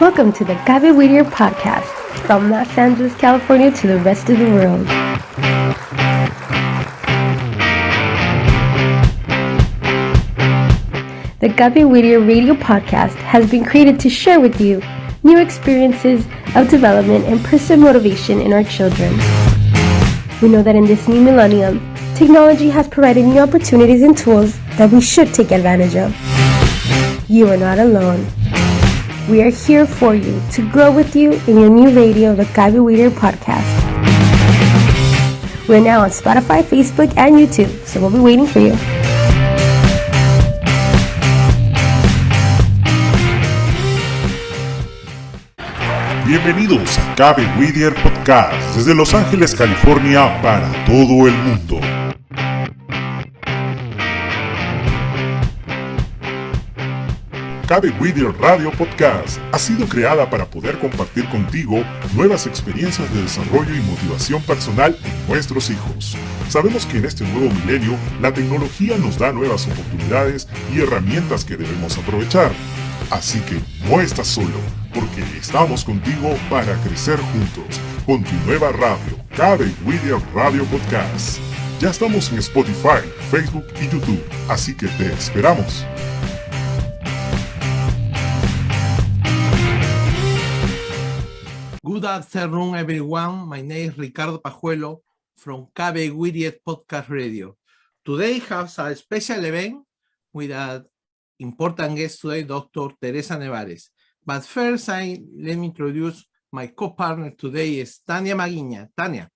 Welcome to the CABE Whittier podcast, from Los Angeles, California to the rest of the world. The CABE Whittier radio podcast has been created to share with you new experiences of development and personal motivation in our children. We know that in this new millennium, technology has provided new opportunities and tools that we should take advantage of. You are not alone. We are here for you to grow with you in your new radio, the CABE Whittier podcast. We're now on Spotify, Facebook, and YouTube, so we'll be waiting for you. Bienvenidos a CABE Whittier Podcast desde Los Ángeles, California para todo el mundo. CABE Whittier Radio Podcast ha sido creada para poder compartir contigo nuevas experiencias de desarrollo y motivación personal en nuestros hijos. Sabemos que en este nuevo milenio la tecnología nos da nuevas oportunidades y herramientas que debemos aprovechar. Así que no estás solo, porque estamos contigo para crecer juntos con tu nueva radio, CABE Whittier Radio Podcast. Ya estamos en Spotify, Facebook y YouTube, así que te esperamos. Good afternoon, everyone. My name is Ricardo Pajuelo from CABE Whittier Podcast Radio. Today has a special event with an important guest today, Dr. Theresa Nevarez. But first, let me introduce my co-partner today is Tania Maguiña. Tania.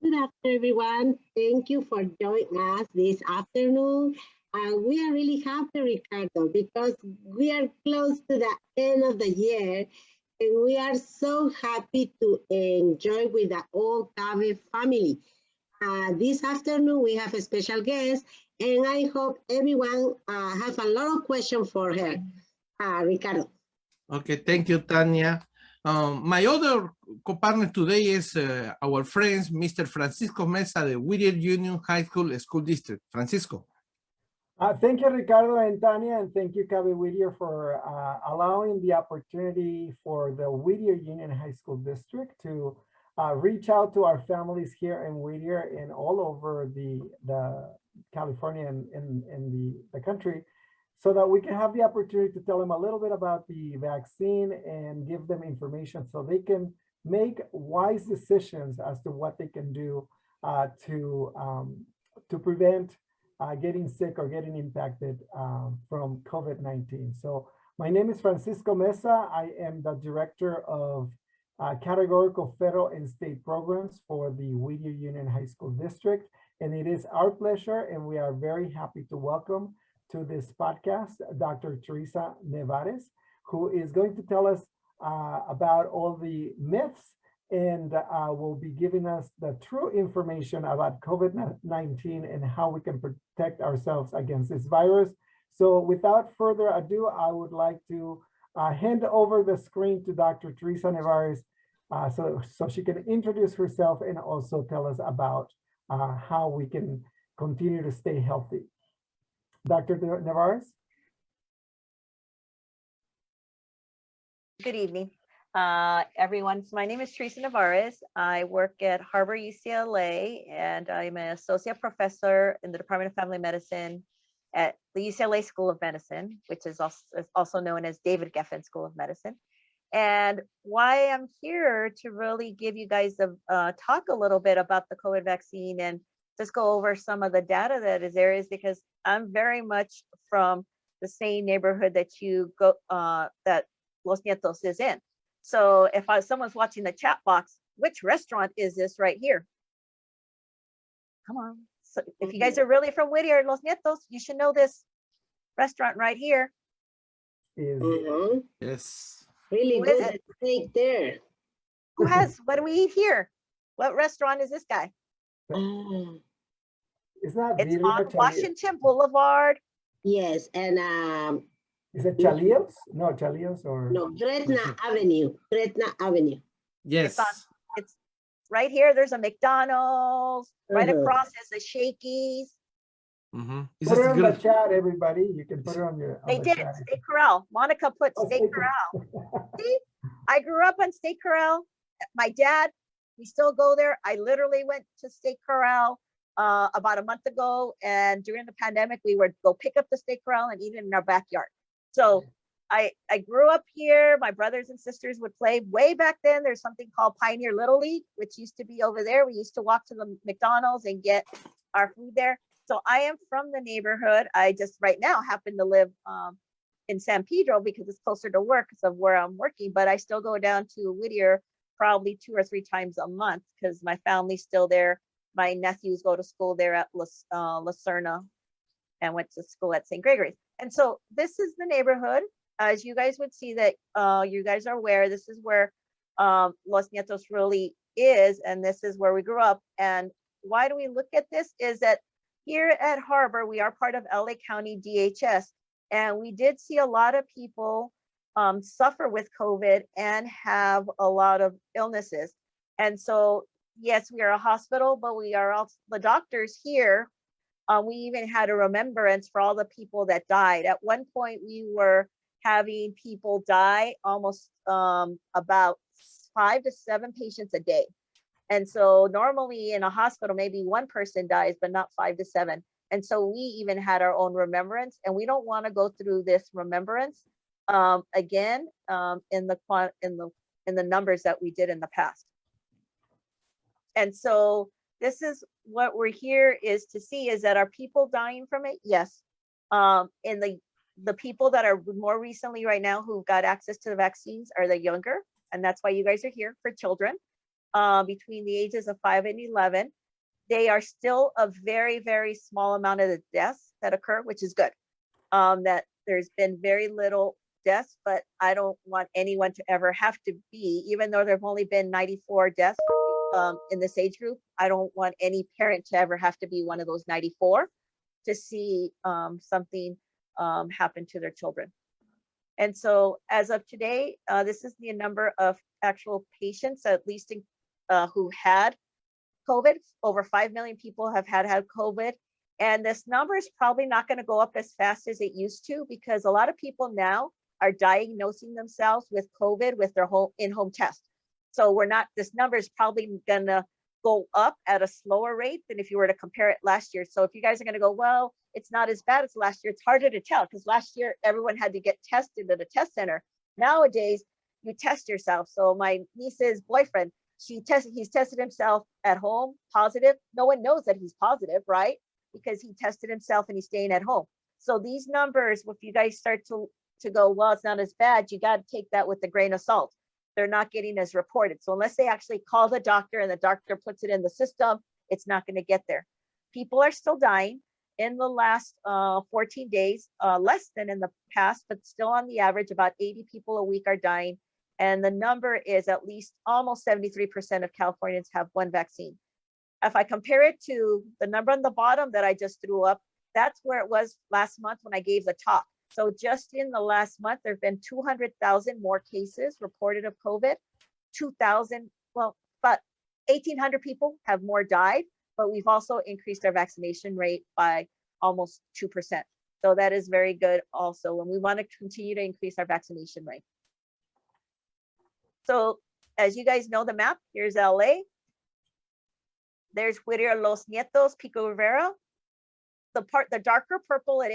Good afternoon, everyone. Thank you for joining us this afternoon. We are really happy, Ricardo, because we are close to the end of the year. And we are so happy to enjoy with the whole CABE family. This afternoon, we have a special guest, and I hope everyone has a lot of questions for her, Ricardo. Okay, thank you, Tania. My other co-partner today is our friends, Mr. Francisco Mesa, the Whittier Union High School School District. Francisco. Thank you, Ricardo and Tania, and thank you, CABE Whittier, for allowing the opportunity for the Whittier Union High School District to reach out to our families here in Whittier and all over the California and the country, so that we can have the opportunity to tell them a little bit about the vaccine and give them information so they can make wise decisions as to what they can do to prevent getting sick or getting impacted from COVID-19. So my name is Francisco Mesa. I am the Director of Categorical Federal and State Programs for the Whittier Union High School District. And it is our pleasure, and we are very happy to welcome to this podcast, Dr. Theresa Nevarez, who is going to tell us about all the myths and will be giving us the true information about COVID-19 and how we can protect ourselves against this virus. So without further ado, I would like to hand over the screen to Dr. Theresa Nevarez so she can introduce herself and also tell us about how we can continue to stay healthy. Dr. Navarres? Good evening. Everyone, so my name is Theresa Nevarez. I work at Harbor UCLA, and I'm an associate professor in the Department of Family Medicine at the UCLA School of Medicine, which is also known as David Geffen School of Medicine. And why I'm here to really give you guys talk a little bit about the COVID vaccine and just go over some of the data that is there is because I'm very much from the same neighborhood that you go that Los Nietos is in. So if someone's watching the chat box, which restaurant is this right here? Come on. So if you guys are really from Whittier, Los Nietos, you should know this restaurant right here. Yes. Really Who good steak there. What do we eat here? What restaurant is this guy? It's not It's on Washington Boulevard. Yes, and is it Chalíos? No, Chalíos or no, Gretna Avenue. Gretna Avenue. Yes. It's right here. There's a McDonald's. Right across is a Shakey's. Is Put this it the in the girl? chat, everybody. You can put it on They the did chat. State Corral. Monica put Oh, State State Corral. See, I grew up on State Corral. My dad, we still go there. I literally went to State Corral about a month ago, and during the pandemic, we would go pick up the State Corral and eat it in our backyard. So I grew up here. My brothers and sisters would play. Way back then, there's something called Pioneer Little League, which used to be over there. We used to walk to the McDonald's and get our food there. So I am from the neighborhood. I just right now happen to live in San Pedro because it's closer to work because of where I'm working, but I still go down to Whittier probably 2 or 3 times a month because my family's still there. My nephews go to school there at La Serna and went to school at St. Gregory's. And so this is the neighborhood. As you guys would see that you guys are aware, this is where Los Nietos really is, and this is where we grew up. And why do we look at this is that here at Harbor, we are part of LA County DHS, and we did see a lot of people suffer with COVID and have a lot of illnesses. And so, yes, we are a hospital, but we are also the doctors here. We even had a remembrance for all the people that died. At one point, we were having people die almost about 5 to 7 patients a day. And so normally in a hospital, maybe 1 person dies, but not 5 to 7. And so we even had our own remembrance, and we don't want to go through this remembrance again in the numbers that we did in the past. And so this is what we're here is to see is that are people dying from it? Yes. In the people that are more recently right now who got access to the vaccines are the younger, and that's why you guys are here for children between the ages of 5 and 11. They are still a very, very small amount of the deaths that occur, which is good. That there's been very little deaths, but I don't want anyone to ever have to be, even though there've only been 94 deaths in this age group, I don't want any parent to ever have to be one of those 94 to see something happen to their children. And so as of today, this is the number of actual patients, at least who had COVID. Over 5 million people have had COVID. And this number is probably not going to go up as fast as it used to because a lot of people now are diagnosing themselves with COVID with their in-home test. So this number is probably going to go up at a slower rate than if you were to compare it last year. So if you guys are going to go, well, it's not as bad as last year, it's harder to tell because last year everyone had to get tested at a test center. Nowadays, you test yourself. So my niece's boyfriend, he's tested himself at home, positive. No one knows that he's positive, right? Because he tested himself and he's staying at home. So these numbers, if you guys start to go, well, it's not as bad, you got to take that with a grain of salt. They're not getting as reported. So unless they actually call the doctor and the doctor puts it in the system, it's not going to get there. People are still dying in the last 14 days, less than in the past, but still on the average, about 80 people a week are dying. And the number is at least almost 73% of Californians have 1 vaccine. If I compare it to the number on the bottom that I just threw up, that's where it was last month when I gave the talk. So just in the last month, there have been 200,000 more cases reported of COVID. 2,000, well, but 1,800 people have more died, but we've also increased our vaccination rate by almost 2%. So that is very good also, and we want to continue to increase our vaccination rate. So as you guys know the map, here's LA. There's Whittier, Los Nietos, Pico Rivera. The darker purple it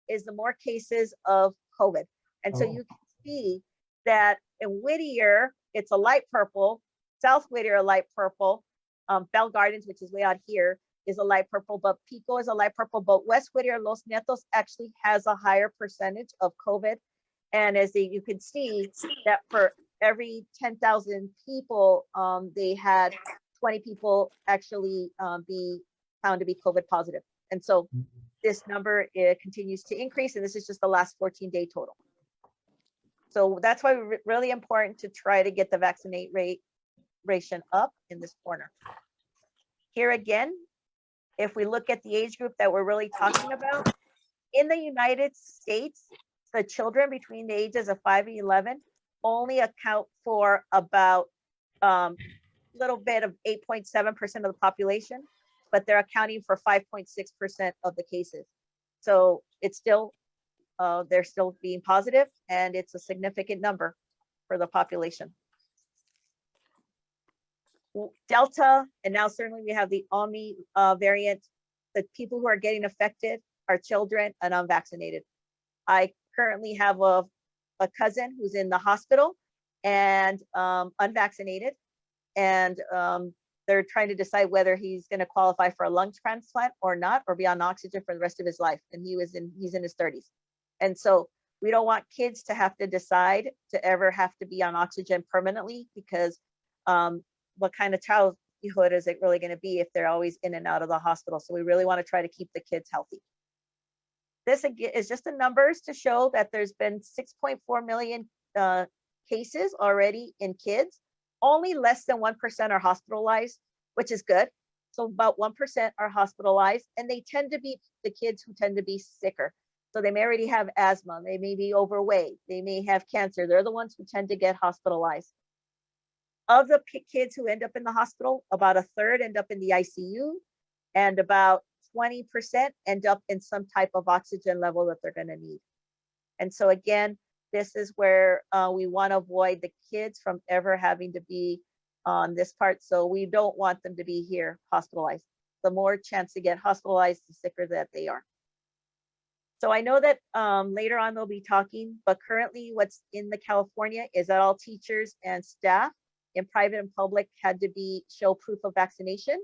is the more cases of COVID. And so you can see that in Whittier, it's a light purple, South Whittier, a light purple, Bell Gardens, which is way out here, is a light purple, but Pico is a light purple, but West Whittier, Los Nietos actually has a higher percentage of COVID. And as you can see that for every 10,000 people, they had 20 people actually be found to be COVID positive. And so this number continues to increase, and this is just the last 14-day total. So that's why it's really important to try to get the vaccinate ration up in this corner. Here again, if we look at the age group that we're really talking about, in the United States, the children between the ages of 5 and 11 only account for about little bit of 8.7% of the population. but they're accounting for 5.6% of the cases. So it's still, they're still being positive, and it's a significant number for the population. Delta, and now certainly we have the Omni variant. The people who are getting affected are children and unvaccinated. I currently have a cousin who's in the hospital and unvaccinated, and they're trying to decide whether he's going to qualify for a lung transplant or not, or be on oxygen for the rest of his life. And he's in his 30s. And so we don't want kids to have to decide to ever have to be on oxygen permanently, because what kind of childhood is it really going to be if they're always in and out of the hospital? So we really want to try to keep the kids healthy. This again is just the numbers to show that there's been 6.4 million cases already in kids. Only less than 1% are hospitalized, which is good. So about 1% are hospitalized, and they tend to be the kids who tend to be sicker. So they may already have asthma, they may be overweight, they may have cancer. They're the ones who tend to get hospitalized. Of the kids who end up in the hospital, about a third end up in the ICU, and about 20% end up in some type of oxygen level that they're going to need. And so again, this is where we want to avoid the kids from ever having to be on this part. So we don't want them to be here hospitalized. The more chance to get hospitalized, the sicker that they are. So I know that later on they'll be talking, but currently what's in the California is that all teachers and staff in private and public had to show proof of vaccination.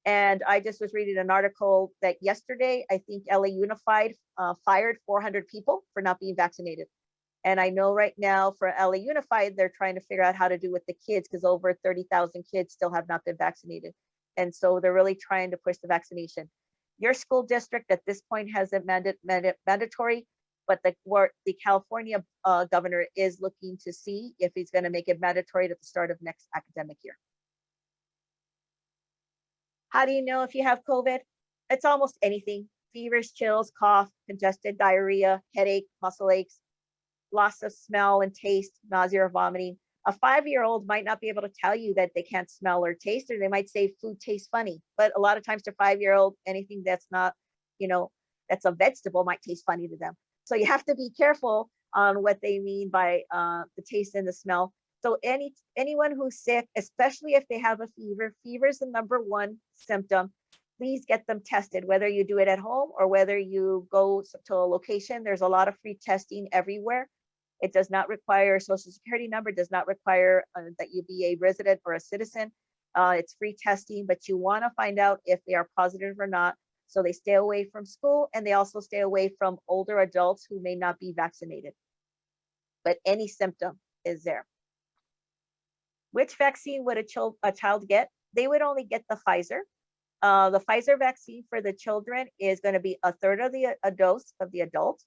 And I just was reading an article that yesterday, I think LA Unified fired 400 people for not being vaccinated. And I know right now for LA Unified, they're trying to figure out how to do with the kids, because over 30,000 kids still have not been vaccinated. And so they're really trying to push the vaccination. Your school district at this point hasn't mandatory, but the California governor is looking to see if he's going to make it mandatory at the start of next academic year. How do you know if you have COVID? It's almost anything. Fevers, chills, cough, congested diarrhea, headache, muscle aches, loss of smell and taste, nausea or vomiting. A 5-year-old might not be able to tell you that they can't smell or taste, or they might say food tastes funny. But a lot of times to 5-year-old, anything that's not, that's a vegetable might taste funny to them. So you have to be careful on what they mean by the taste and the smell. So anyone who's sick, especially if they have a fever is the number one symptom. Please get them tested, whether you do it at home or whether you go to a location. There's a lot of free testing everywhere. It does not require a social security number, does not require that you be a resident or a citizen. It's free testing, but you want to find out if they are positive or not. So they stay away from school, and they also stay away from older adults who may not be vaccinated. But any symptom is there. Which vaccine would a child get? They would only get the Pfizer. The Pfizer vaccine for the children is going to be a third of a dose of the adult,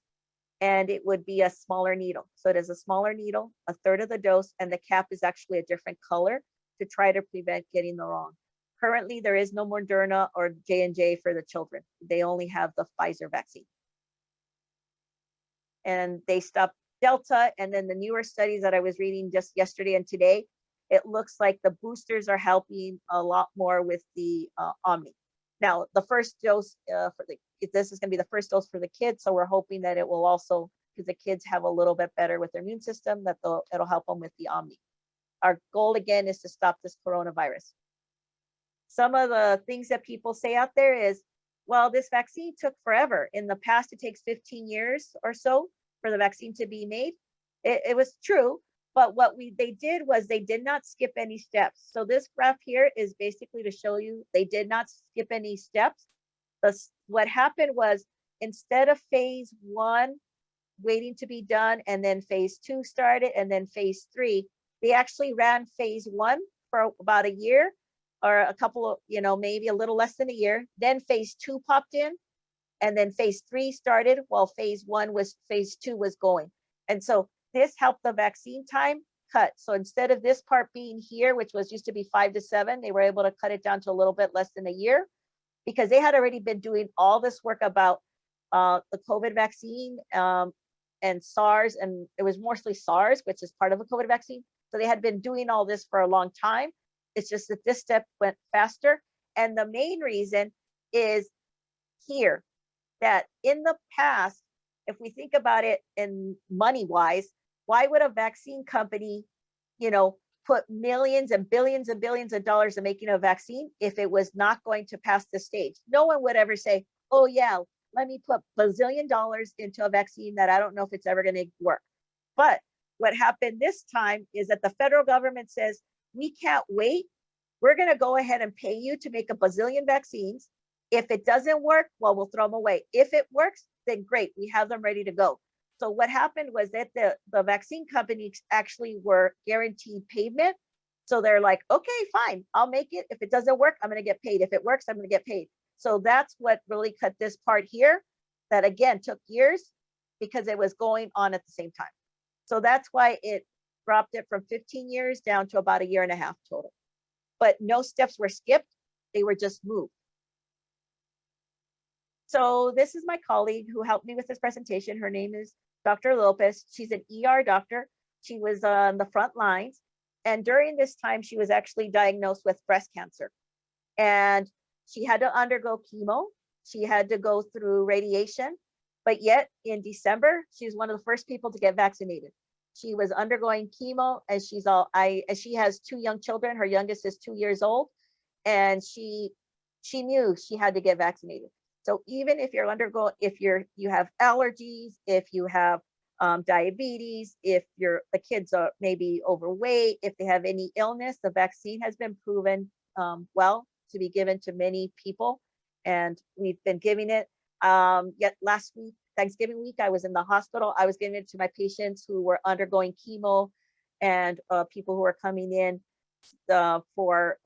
and it would be a smaller needle. So it is a smaller needle, a third of the dose, and the cap is actually a different color to try to prevent getting the wrong. Currently, there is no Moderna or J&J for the children. They only have the Pfizer vaccine. And they stopped Delta, and then the newer studies that I was reading just yesterday and today, it looks like the boosters are helping a lot more with the Omni. Now, the first dose this is going to be the first dose for the kids, so we're hoping that it will also, because the kids have a little bit better with their immune system, that it'll help them with the Omni. Our goal again is to stop this coronavirus. Some of the things that people say out there is, well, this vaccine took forever. In the past, it takes 15 years or so for the vaccine to be made. It was true, but what they did was they did not skip any steps. So this graph here is basically to show you they did not skip any steps. What happened was, instead of phase 1 waiting to be done, and then phase 2 started, and then phase 3, they actually ran phase 1 for about a year, or a couple of, maybe a little less than a year. Then phase 2 popped in, and then phase 3 started while phase 2 was going. And so this helped the vaccine time cut. So instead of this part being here, which used to be 5 to 7, they were able to cut it down to a little bit less than a year, because they had already been doing all this work about the COVID vaccine and SARS, and it was mostly SARS, which is part of a COVID vaccine. So they had been doing all this for a long time. It's just that this step went faster, And the main reason is here, that in the past, if we think about it in money wise, why would a vaccine company, put millions and billions of dollars in making a vaccine if it was not going to pass the stage? No one would ever say, oh yeah, let me put $bazillion into a vaccine that I don't know if it's ever going to work. But what happened this time is that the federal government says, we can't wait. We're going to go ahead and pay you to make a bazillion vaccines. If it doesn't work, well, we'll throw them away. If it works, then great, we have them ready to go. So what happened was that the vaccine companies actually were guaranteed payment. So they're like, okay, fine, I'll make it. If it doesn't work, I'm going to get paid. If it works, I'm going to get paid. So that's what really cut this part here, that again took years because it was going on at the same time. So that's why it dropped it from 15 years down to about 1.5 years total. But no steps were skipped, they were just moved. So this is my colleague who helped me with this presentation. Her name is Dr. Lopez. She's an ER doctor. She was on the front lines. And during this time, she was actually diagnosed with breast cancer. And she had to undergo chemo. She had to go through radiation. But yet in December, she's one of the first people to get vaccinated. She was undergoing chemo, and she has 2 young children. Her youngest is 2 years old. And she knew she had to get vaccinated. So even if you have allergies, if you have diabetes, if the kids are maybe overweight, if they have any illness, the vaccine has been proven well to be given to many people, and we've been giving it. Yet last week, Thanksgiving week, I was in the hospital. I was giving it to my patients who were undergoing chemo, and people who were coming in for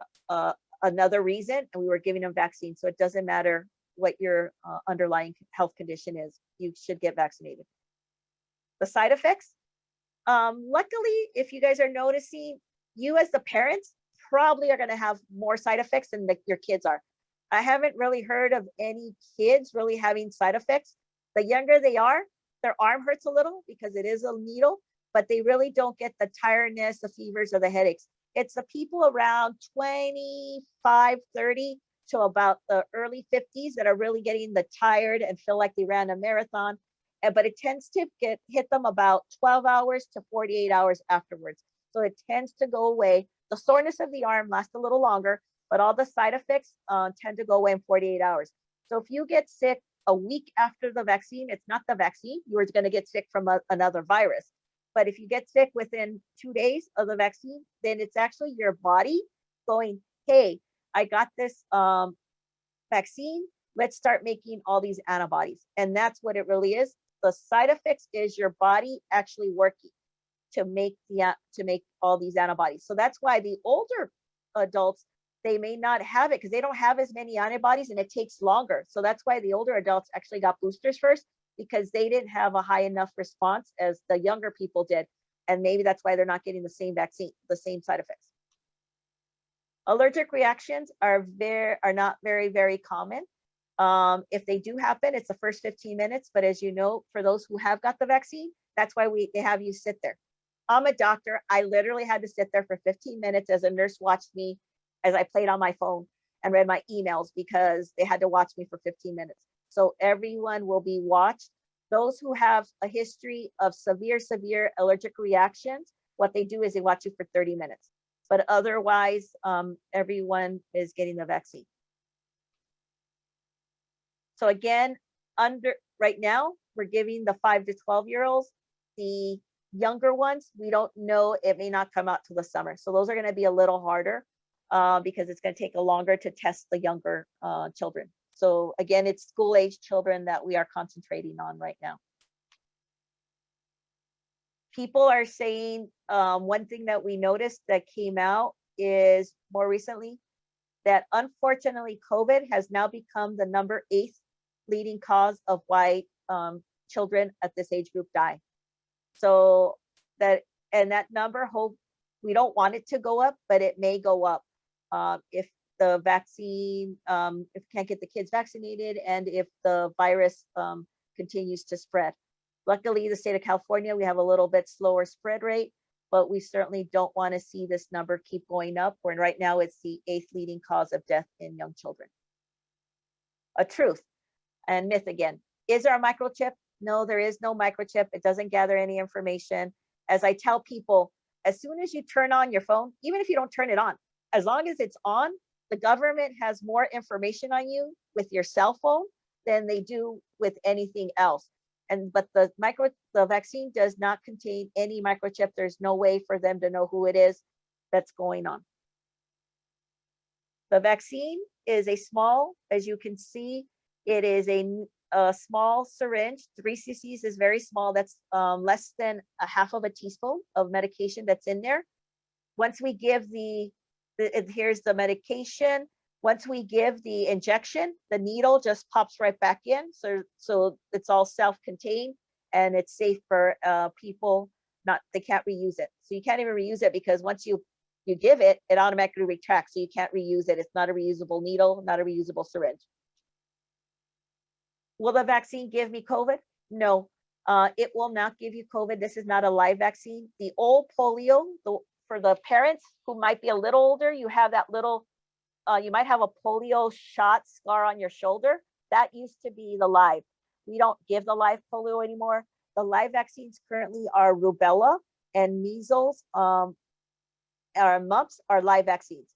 another reason, and we were giving them vaccines. So it doesn't matter what your underlying health condition is, you should get vaccinated. The side effects, luckily, if you guys are noticing, you as the parents probably are going to have more side effects than your kids are. I haven't really heard of any kids really having side effects. The younger they are, their arm hurts a little because it is a needle, but they really don't get the tiredness, the fevers, or the headaches. It's the people around 25, 30 to about the early 50s that are really getting the tired and feel like they ran a marathon. But it tends to hit them about 12 hours to 48 hours afterwards. So it tends to go away. The soreness of the arm lasts a little longer, but all the side effects tend to go away in 48 hours. So if you get sick a week after the vaccine, it's not the vaccine, you're going to get sick from another virus. But if you get sick within 2 days of the vaccine, then it's actually your body going, hey, I got this vaccine, let's start making all these antibodies. And that's what it really is. The side effects is your body actually working to make all these antibodies. So that's why the older adults, they may not have it because they don't have as many antibodies and it takes longer. So that's why the older adults actually got boosters first, because they didn't have a high enough response as the younger people did. And maybe that's why they're not getting the same vaccine, the same side effects. Allergic reactions are not very, very common. If they do happen, it's the first 15 minutes. But as you know, for those who have got the vaccine, that's why they have you sit there. I'm a doctor. I literally had to sit there for 15 minutes as a nurse watched me as I played on my phone and read my emails because they had to watch me for 15 minutes. So everyone will be watched. Those who have a history of severe allergic reactions, what they do is they watch you for 30 minutes. But otherwise, everyone is getting the vaccine. So again, right now, we're giving the 5 to 12-year-olds. The younger ones, we don't know, it may not come out till the summer. So those are going to be a little harder because it's going to take a longer to test the younger children. So again, it's school-age children that we are concentrating on right now. People are saying one thing that we noticed that came out is more recently that unfortunately COVID has now become the number 8th leading cause of why children at this age group die. So that number, we don't want it to go up, but it may go up if the vaccine, if we can't get the kids vaccinated and if the virus continues to spread. Luckily, the state of California, we have a little bit slower spread rate, but we certainly don't want to see this number keep going up, when right now it's the 8th leading cause of death in young children. A truth and myth again. Is there a microchip? No, there is no microchip. It doesn't gather any information. As I tell people, as soon as you turn on your phone, even if you don't turn it on, as long as it's on, the government has more information on you with your cell phone than they do with anything else. But the vaccine does not contain any microchip. There's no way for them to know who it is that's going on. The vaccine is a small, as you can see, it is a small syringe. 3 cc's is very small. That's less than a half of a teaspoon of medication that's in there. Once we give here's the medication. Once we give the injection, the needle just pops right back in. So it's all self-contained and it's safe for people. They can't reuse it. So you can't even reuse it because once you give it, it automatically retracts. So you can't reuse it. It's not a reusable needle, not a reusable syringe. Will the vaccine give me COVID? No, it will not give you COVID. This is not a live vaccine. The old polio, for the parents who might be a little older, you have that little, you might have a polio shot scar on your shoulder. That used to be the live. We don't give the live polio anymore. The live vaccines currently are rubella and measles, or mumps are live vaccines.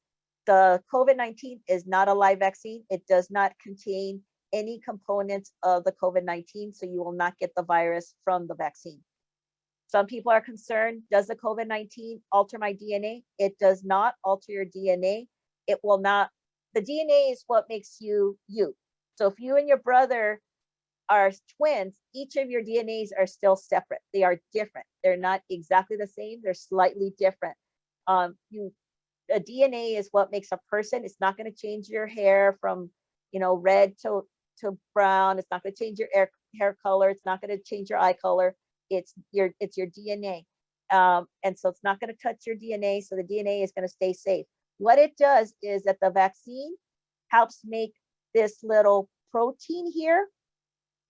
The COVID-19 is not a live vaccine. It does not contain any components of the COVID-19, so you will not get the virus from the vaccine. Some people are concerned, does the COVID-19 alter my DNA? It does not alter your DNA. It will not. The DNA is what makes you you. So if you and your brother are twins, each of your DNAs are still separate. They are different. They're not exactly the same. They're slightly different. A DNA is what makes a person. It's not going to change your hair from, red to brown. It's not going to change your hair color. It's not going to change your eye color. It's your DNA. And so it's not going to touch your DNA. So the DNA is going to stay safe. What it does is that the vaccine helps make this little protein here.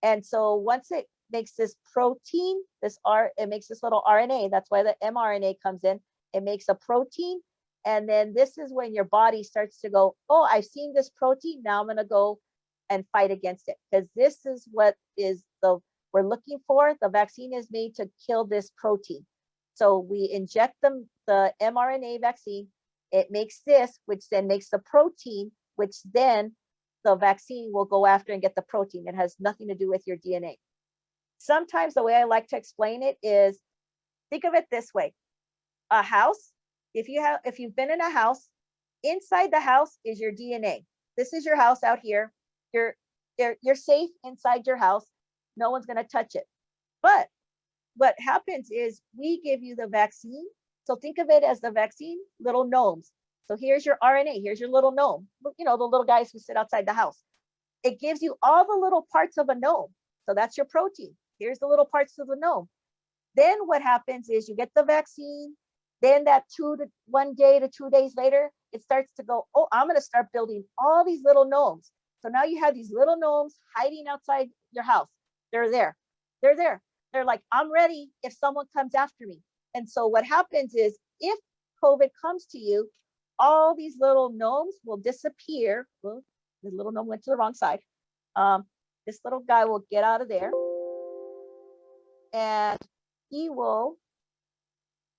And so once it makes this protein, it makes this little RNA. That's why the mRNA comes in. It makes a protein. And then this is when your body starts to go, oh, I've seen this protein. Now I'm going to go and fight against it. Because this is what we're looking for. The vaccine is made to kill this protein. So we inject the mRNA vaccine. It makes this, which then makes the protein, which then the vaccine will go after and get the protein. It has nothing to do with your DNA. Sometimes the way I like to explain it is, think of it this way. A house, if you've been in a house, inside the house is your DNA. This is your house out here. You're safe inside your house. No one's going to touch it. But what happens is we give you the vaccine. So think of it as the vaccine, little gnomes. So here's your RNA. Here's your little gnome. The little guys who sit outside the house. It gives you all the little parts of a gnome. So that's your protein. Here's the little parts of the gnome. Then what happens is you get the vaccine. Then that 1 day to 2 days later, it starts to go, oh, I'm going to start building all these little gnomes. So now you have these little gnomes hiding outside your house. They're there. They're there. They're like, I'm ready if someone comes after me. And so what happens is if COVID comes to you, all these little gnomes will disappear. Well, the little gnome went to the wrong side. This little guy will get out of there and he will,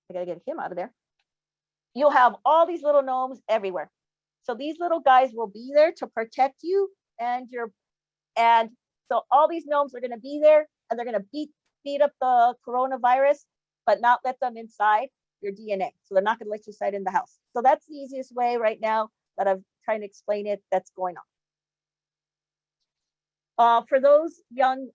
I gotta get him out of there. You'll have all these little gnomes everywhere. So these little guys will be there to protect you and so all these gnomes are going to be there and they're going to beat up the coronavirus, but not let them inside your DNA. So they're not going to let you inside in the house. So that's the easiest way right now that I'm trying to explain it that's going on. For those young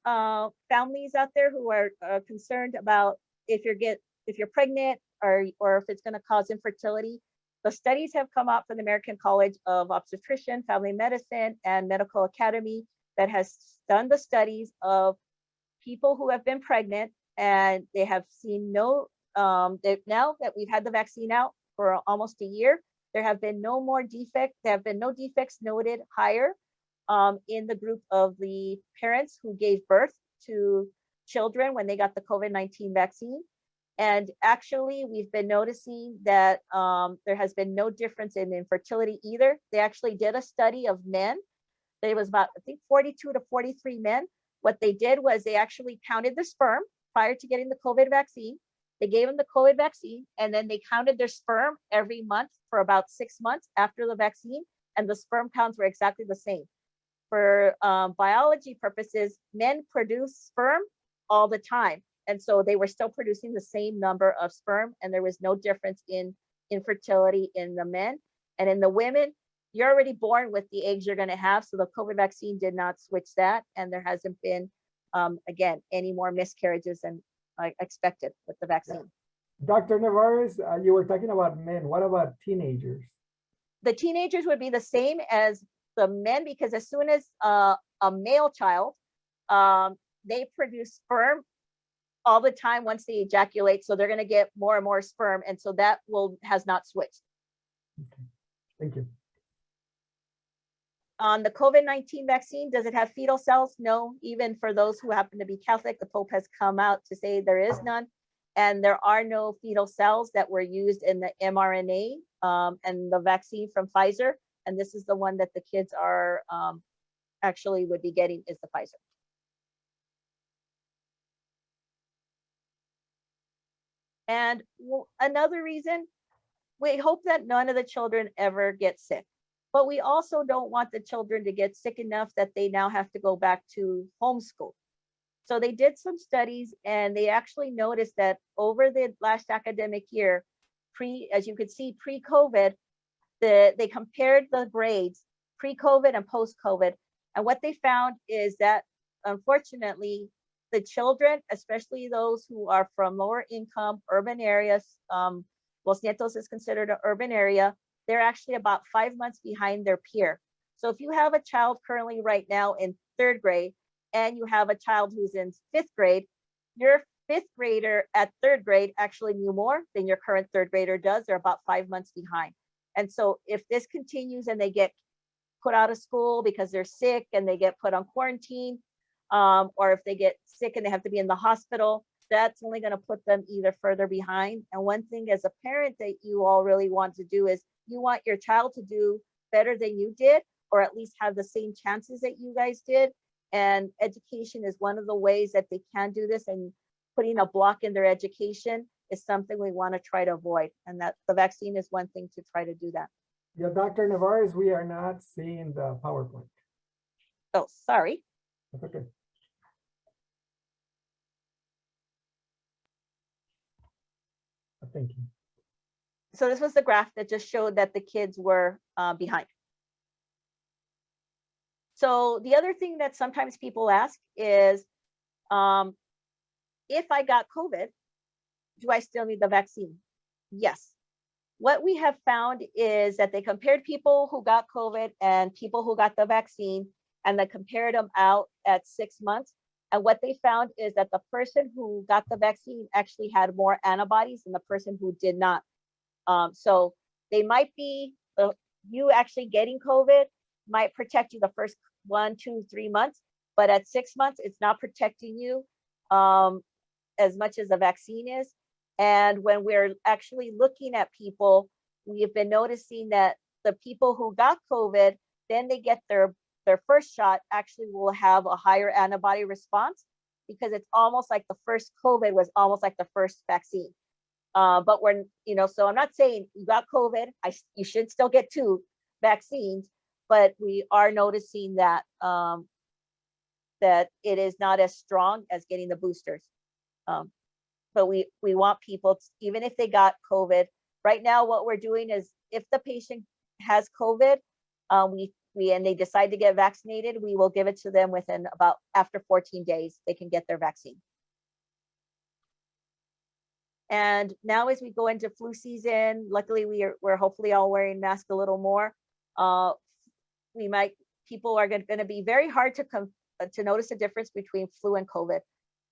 families out there who are concerned about if you're pregnant or if it's going to cause infertility, the studies have come out from the American College of Obstetrician, Family Medicine, and Medical Academy that has done the studies of people who have been pregnant, and they have seen now that we've had the vaccine out for almost a year, there have been no more defects. There have been no defects noted higher in the group of the parents who gave birth to children when they got the COVID-19 vaccine. And actually, we've been noticing that there has been no difference in infertility either. They actually did a study of men. There was about, I think, 42 to 43 men. What they did was they actually counted the sperm prior to getting the COVID vaccine. They gave them the COVID vaccine, and then they counted their sperm every month for about 6 months after the vaccine, and the sperm counts were exactly the same. For biology purposes, men produce sperm all the time. And so they were still producing the same number of sperm, and there was no difference in infertility in the men. And in the women, you're already born with the eggs you're going to have. So the COVID vaccine did not switch that. And there hasn't been, again, any more miscarriages than I expected with the vaccine. Dr. Navarres, you were talking about men. What about teenagers? The teenagers would be the same as the men, because as soon as a male child, they produce sperm all the time once they ejaculate. So they're going to get more and more sperm. And so that has not switched. Okay. Thank you. On the COVID-19 vaccine, does it have fetal cells? No. Even for those who happen to be Catholic, the Pope has come out to say there is none. And there are no fetal cells that were used in the mRNA and the vaccine from Pfizer. And this is the one that the kids are actually would be getting, is the Pfizer. And another reason, we hope that none of the children ever get sick. But we also don't want the children to get sick enough that they now have to go back to homeschool. So they did some studies, and they actually noticed that over the last academic year, as you could see, pre-COVID, they compared the grades pre-COVID and post-COVID. And what they found is that, unfortunately, the children, especially those who are from lower income urban areas, Los Nietos is considered an urban area, they're actually about 5 months behind their peer. So if you have a child currently right now in 3rd grade, and you have a child who's in 5th grade, your 5th grader at 3rd grade actually knew more than your current 3rd grader does. They're about 5 months behind. And so if this continues and they get put out of school because they're sick and they get put on quarantine, or if they get sick and they have to be in the hospital, that's only going to put them either further behind. And one thing as a parent that you all really want to do is you want your child to do better than you did, or at least have the same chances that you guys did. And education is one of the ways that they can do this, and putting a block in their education is something we want to try to avoid. And that the vaccine is one thing to try to do that. Yeah, Dr. Navarres, we are not seeing the PowerPoint. Oh, sorry. That's okay. Thank you. So this was the graph that just showed that the kids were behind. So the other thing that sometimes people ask is, if I got COVID, do I still need the vaccine? Yes. What we have found is that they compared people who got COVID and people who got the vaccine, and they compared them out at 6 months. And what they found is that the person who got the vaccine actually had more antibodies than the person who did not. So they might be, you actually getting COVID might protect you the first 1, 2, 3 months, but at 6 months, it's not protecting you as much as the vaccine is. And when we're actually looking at people, we have been noticing that the people who got COVID, then they get their first shot, actually will have a higher antibody response, because it's almost like the first COVID was almost like the first vaccine. But we're, so I'm not saying you got COVID, you should still get 2 vaccines, but we are noticing that that it is not as strong as getting the boosters. But we want people, even if they got COVID, right now what we're doing is, if the patient has COVID, and they decide to get vaccinated, we will give it to them within about after 14 days, they can get their vaccine. And now as we go into flu season, luckily we're hopefully all wearing masks a little more. People are going to be very hard to notice the difference between flu and COVID.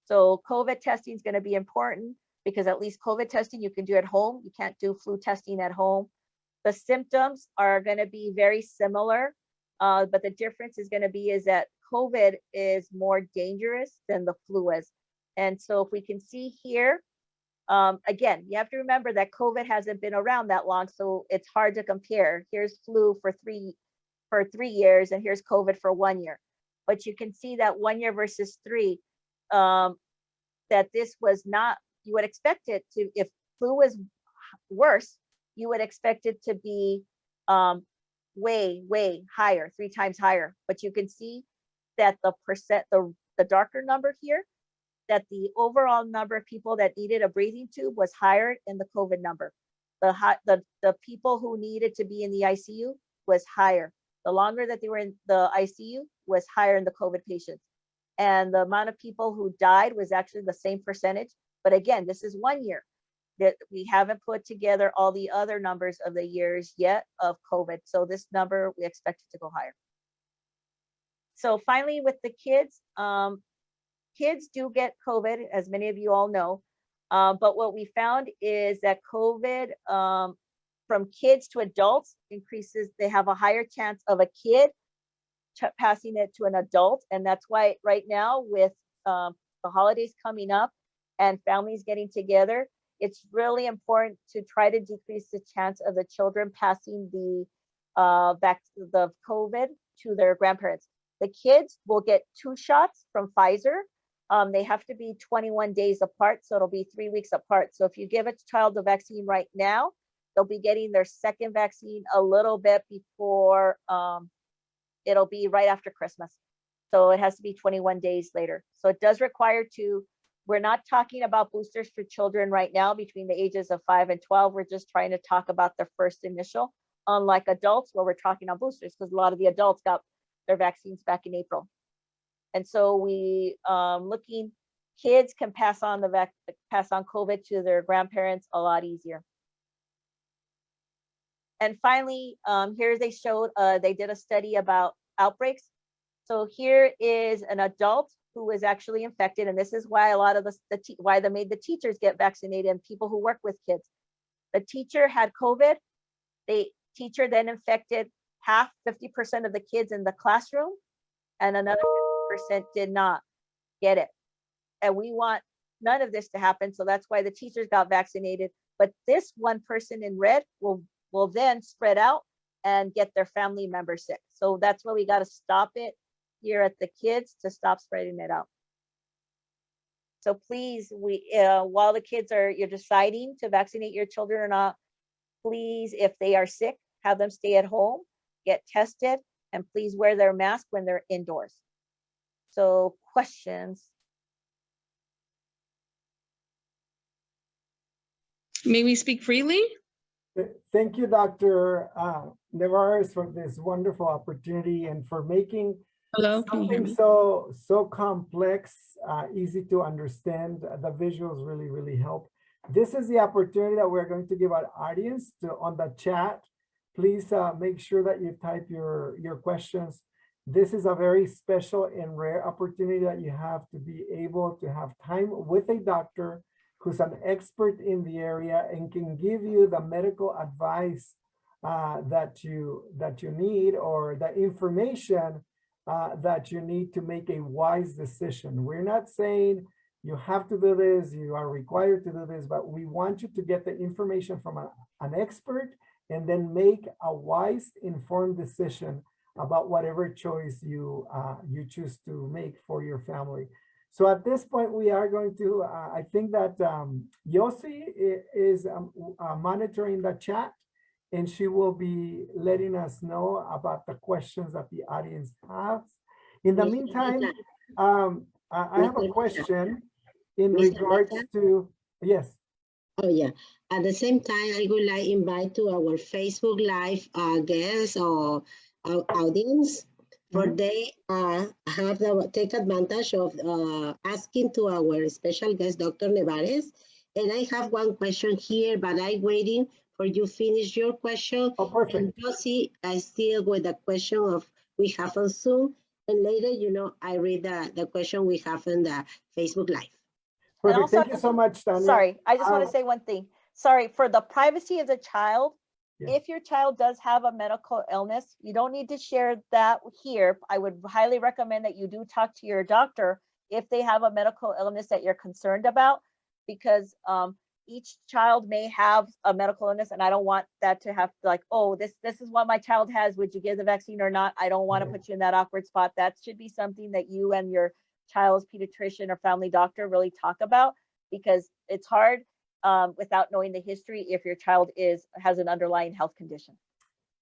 So COVID testing is going to be important, because at least COVID testing you can do at home. You can't do flu testing at home. The symptoms are going to be very similar, but the difference is going to be is that COVID is more dangerous than the flu is. And so if we can see here, Again, you have to remember that COVID hasn't been around that long, so it's hard to compare. Here's flu for 3 years, and here's COVID for 1 year. But you can see that 1 year versus 3, that this was not, you would expect it to, if flu was worse, you would expect it to be way higher, 3 times higher. But you can see that the darker number here, that the overall number of people that needed a breathing tube was higher in the COVID number. The people who needed to be in the ICU was higher. The longer that they were in the ICU was higher in the COVID patients. And the amount of people who died was actually the same percentage. But again, this is 1 year. That we haven't put together all the other numbers of the years yet of COVID. So this number, we expect it to go higher. So finally, with the kids, kids do get COVID, as many of you all know. But what we found is that COVID from kids to adults increases. They have a higher chance of a kid passing it to an adult. And that's why right now with the holidays coming up and families getting together, it's really important to try to decrease the chance of the children passing the COVID to their grandparents. The kids will get 2 shots from Pfizer. They have to be 21 days apart, so it'll be 3 weeks apart. So if you give a child the vaccine right now, they'll be getting their second vaccine a little bit before, it'll be right after Christmas. So it has to be 21 days later. So it does require we're not talking about boosters for children right now between the ages of 5 and 12. We're just trying to talk about the first initial, unlike adults where we're talking on boosters, because a lot of the adults got their vaccines back in April. And so we kids can pass on COVID to their grandparents a lot easier. And finally, here they showed, they did a study about outbreaks. So here is an adult who was actually infected, and this is why a lot of why they made the teachers get vaccinated and people who work with kids. The teacher had COVID. The teacher then infected 50% of the kids in the classroom, and another 50% did not get it. And we want none of this to happen, so that's why the teachers got vaccinated. But this one person in red will then spread out and get their family members sick. So that's why we got to stop it here at the kids to stop spreading it out. So please, while the kids you're deciding to vaccinate your children or not, please, if they are sick, have them stay at home, get tested, and please wear their mask when they're indoors. So questions? May we speak freely? Thank you, Dr. Navarres, for this wonderful opportunity and for making something so complex, easy to understand. The visuals really help. This is the opportunity that we're going to give our audience on the chat. Please make sure that you type your questions. This is a very special and rare opportunity that you have to be able to have time with a doctor who's an expert in the area and can give you the medical advice that you need, or the information that you need to make a wise decision. We're not saying you have to do this, you are required to do this, but we want you to get the information from an expert and then make a wise, informed decision about whatever choice you choose to make for your family. So at this point, we are going to, I think that Yossi is monitoring the chat, and she will be letting us know about the questions that the audience has. In the meantime, I have a question in regards to, yes. Oh, yeah. At the same time, I would like to invite to our Facebook Live guests or our audience, for they have take advantage of asking to our special guest, Dr. Navarres. And I have one question here, but I'm waiting for you finish your question. Oh, perfect. And Josie, I still with the question of we have on Zoom. And later, I read the question we have on the Facebook Live. Perfect. Also, thank you so much, Tanya. Sorry, I just want to say one thing. Sorry, for the privacy of the child, if your child does have a medical illness, you don't need to share that here. I would highly recommend that you do talk to your doctor if they have a medical illness that you're concerned about, because each child may have a medical illness, and I don't want that to have like, oh, this is what my child has. Would you give the vaccine or not? I don't want to put you in that awkward spot. That should be something that you and your child's pediatrician or family doctor really talk about, because it's hard without knowing the history if your child has an underlying health condition.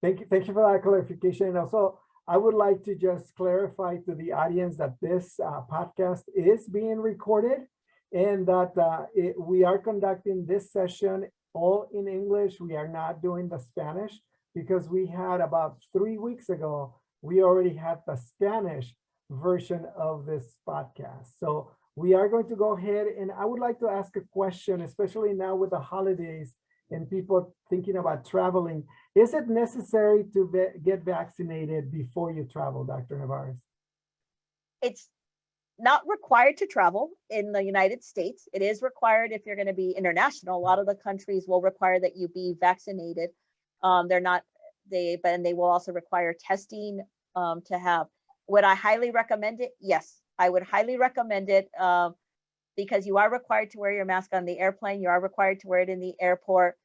Thank you for that clarification. And also, I would like to just clarify to the audience that this podcast is being recorded, and that we are conducting this session all in English. We are not doing the Spanish, because we had about 3 weeks ago, we already had the Spanish version of this podcast. So we are going to go ahead, and I would like to ask a question, especially now with the holidays and people thinking about traveling. Is it necessary to get vaccinated before you travel, Dr. Navarres? It's not required to travel in the United States. It is required if you're going to be international. A lot of the countries will require that you be vaccinated. But they will also require testing to have. Would I highly recommend it? Yes, I would highly recommend it because you are required to wear your mask on the airplane. You are required to wear it in the airport.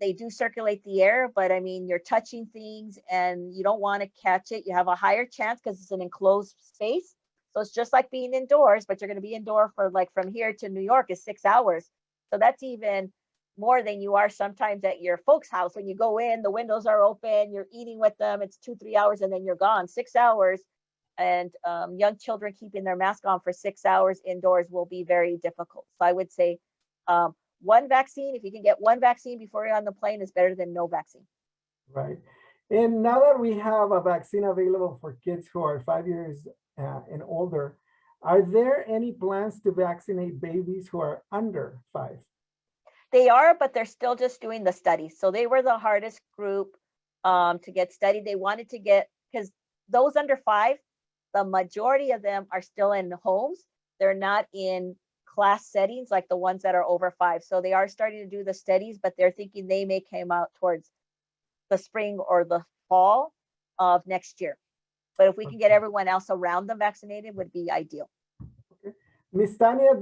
They do circulate the air, but I mean, you're touching things and you don't want to catch it. You have a higher chance because it's an enclosed space. So it's just like being indoors, but you're going to be indoor for like from here to New York is 6 hours. So that's even more than you are sometimes at your folks' house. When you go in, the windows are open, you're eating with them, it's 2-3 hours and then you're gone. 6 hours. And young children keeping their mask on for 6 hours indoors will be very difficult. So I would say one vaccine, if you can get one vaccine before you're on the plane, is better than no vaccine. Right. And now that we have a vaccine available for kids who are 5 years and older, are there any plans to vaccinate babies who are under 5? They are, but they're still just doing the studies. So they were the hardest group to get studied. They wanted to get, because those under 5, the majority of them are still in homes. They're not in class settings like the ones that are over 5. So they are starting to do the studies, but they're thinking they may come out towards the spring or the fall of next year. But if we can get everyone else around them vaccinated, would be ideal. Okay. Ms. Tania,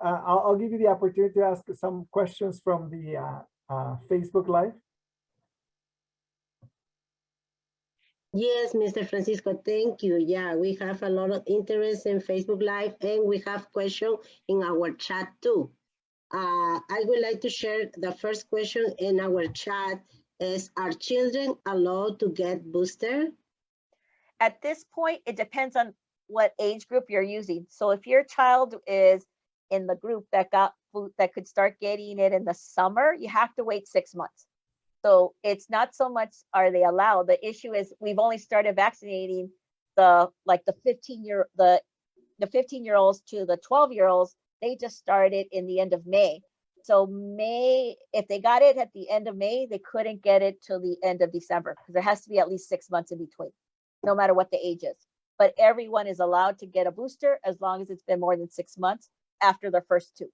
I'll give you the opportunity to ask some questions from the Facebook Live. Yes, Mr. Francisco, thank you. Yeah, we have a lot of interest in Facebook Live, and we have questions in our chat too. I would like to share the first question in our chat is, are children allowed to get booster? At this point, it depends on what age group you're using. So if your child is in the group that could start getting it in the summer, you have to wait 6 months. So it's not so much are they allowed. The issue is we've only started vaccinating the 15-year-olds to the 12-year-olds. They just started in the end of May. So May, if they got it at the end of May, they couldn't get it till the end of December because there has to be at least 6 months in between, no matter what the age is. But everyone is allowed to get a booster as long as it's been more than 6 months after their first 2,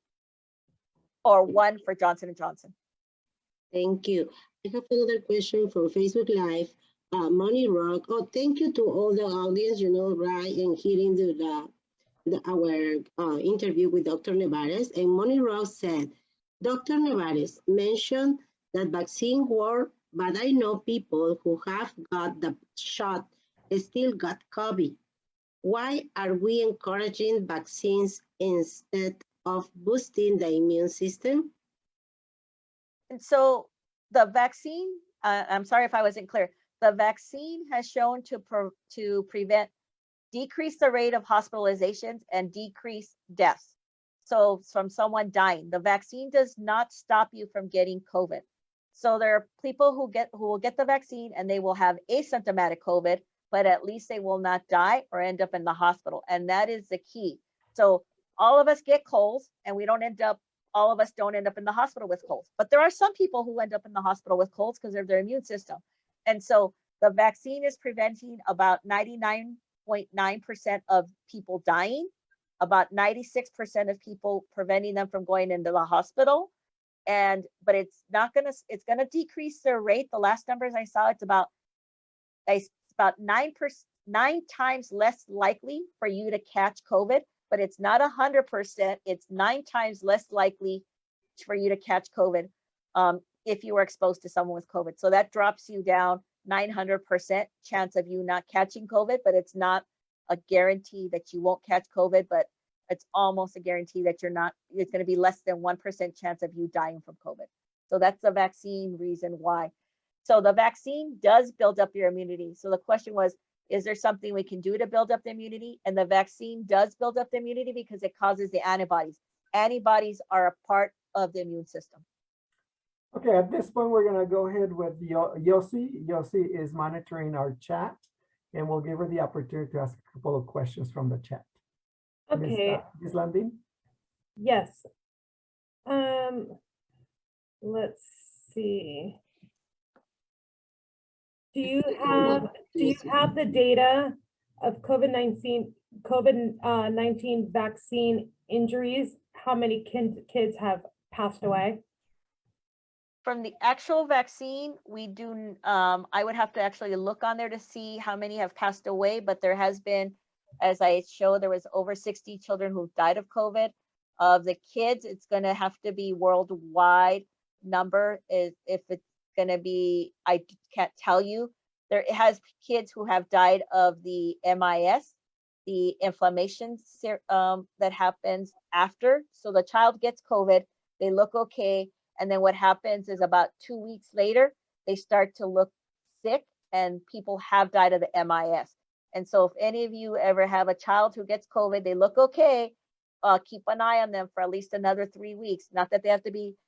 or 1 for Johnson & Johnson. Thank you. I have another question from Facebook Live. Money Rock. Oh, thank you to all the audience, right, and hearing our interview with Dr. Navarres. And Money Rock said, Dr. Navarres mentioned that vaccine work, but I know people who have got the shot still got COVID. Why are we encouraging vaccines instead of boosting the immune system? And so the vaccine, I'm sorry if I wasn't clear, the vaccine has shown to decrease the rate of hospitalizations and decrease deaths. So from someone dying, the vaccine does not stop you from getting COVID. So there are people who will get the vaccine and they will have asymptomatic COVID, but at least they will not die or end up in the hospital. And that is the key. So all of us get colds and all of us don't end up in the hospital with colds. But there are some people who end up in the hospital with colds because of their immune system. And so the vaccine is preventing about 99.9% of people dying, about 96% of people preventing them from going into the hospital. But it's gonna decrease their rate. The last numbers I saw, it's about 9 times less likely for you to catch COVID, but it's not 100%. It's 9 times less likely for you to catch COVID if you were exposed to someone with COVID. So that drops you down 900% chance of you not catching COVID, but it's not a guarantee that you won't catch COVID, but it's almost a guarantee that you're not, it's going to be less than 1% chance of you dying from COVID. So that's the vaccine reason why. So the vaccine does build up your immunity. So the question was, is there something we can do to build up the immunity? And the vaccine does build up the immunity because it causes the antibodies. Antibodies are a part of the immune system. Okay, at this point, we're gonna go ahead with Yossi. Yossi is monitoring our chat, and we'll give her the opportunity to ask a couple of questions from the chat. Okay. Ms. Landin? Yes. Let's see. Do you have the data of COVID-19 vaccine injuries? How many kids have passed away? From the actual vaccine, we do, I would have to actually look on there to see how many have passed away, but there has been, as I showed, there was over 60 children who died of COVID. Of the kids, it's gonna have to be worldwide number. If it's gonna be, I can't tell you. There has kids who have died of the MIS, the inflammation that happens after. So the child gets COVID, they look okay, and then what happens is about 2 weeks later, they start to look sick, and people have died of the MIS. And so if any of you ever have a child who gets COVID, they look okay, keep an eye on them for at least another 3 weeks. Not that they have to be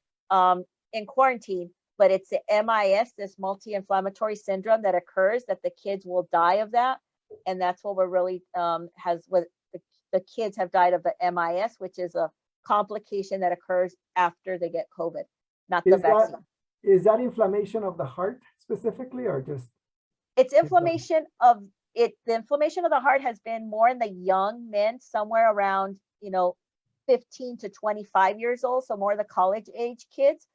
in quarantine, but it's the MIS, this multi-inflammatory syndrome that occurs, that the kids will die of that. And that's what we're really, the kids have died of the MIS, which is a complication that occurs after they get COVID, not the vaccine. Is that inflammation of the heart specifically, or just? It's inflammation of it. The inflammation of the heart has been more in the young men, somewhere around, 15 to 25 years old. So more the college age kids,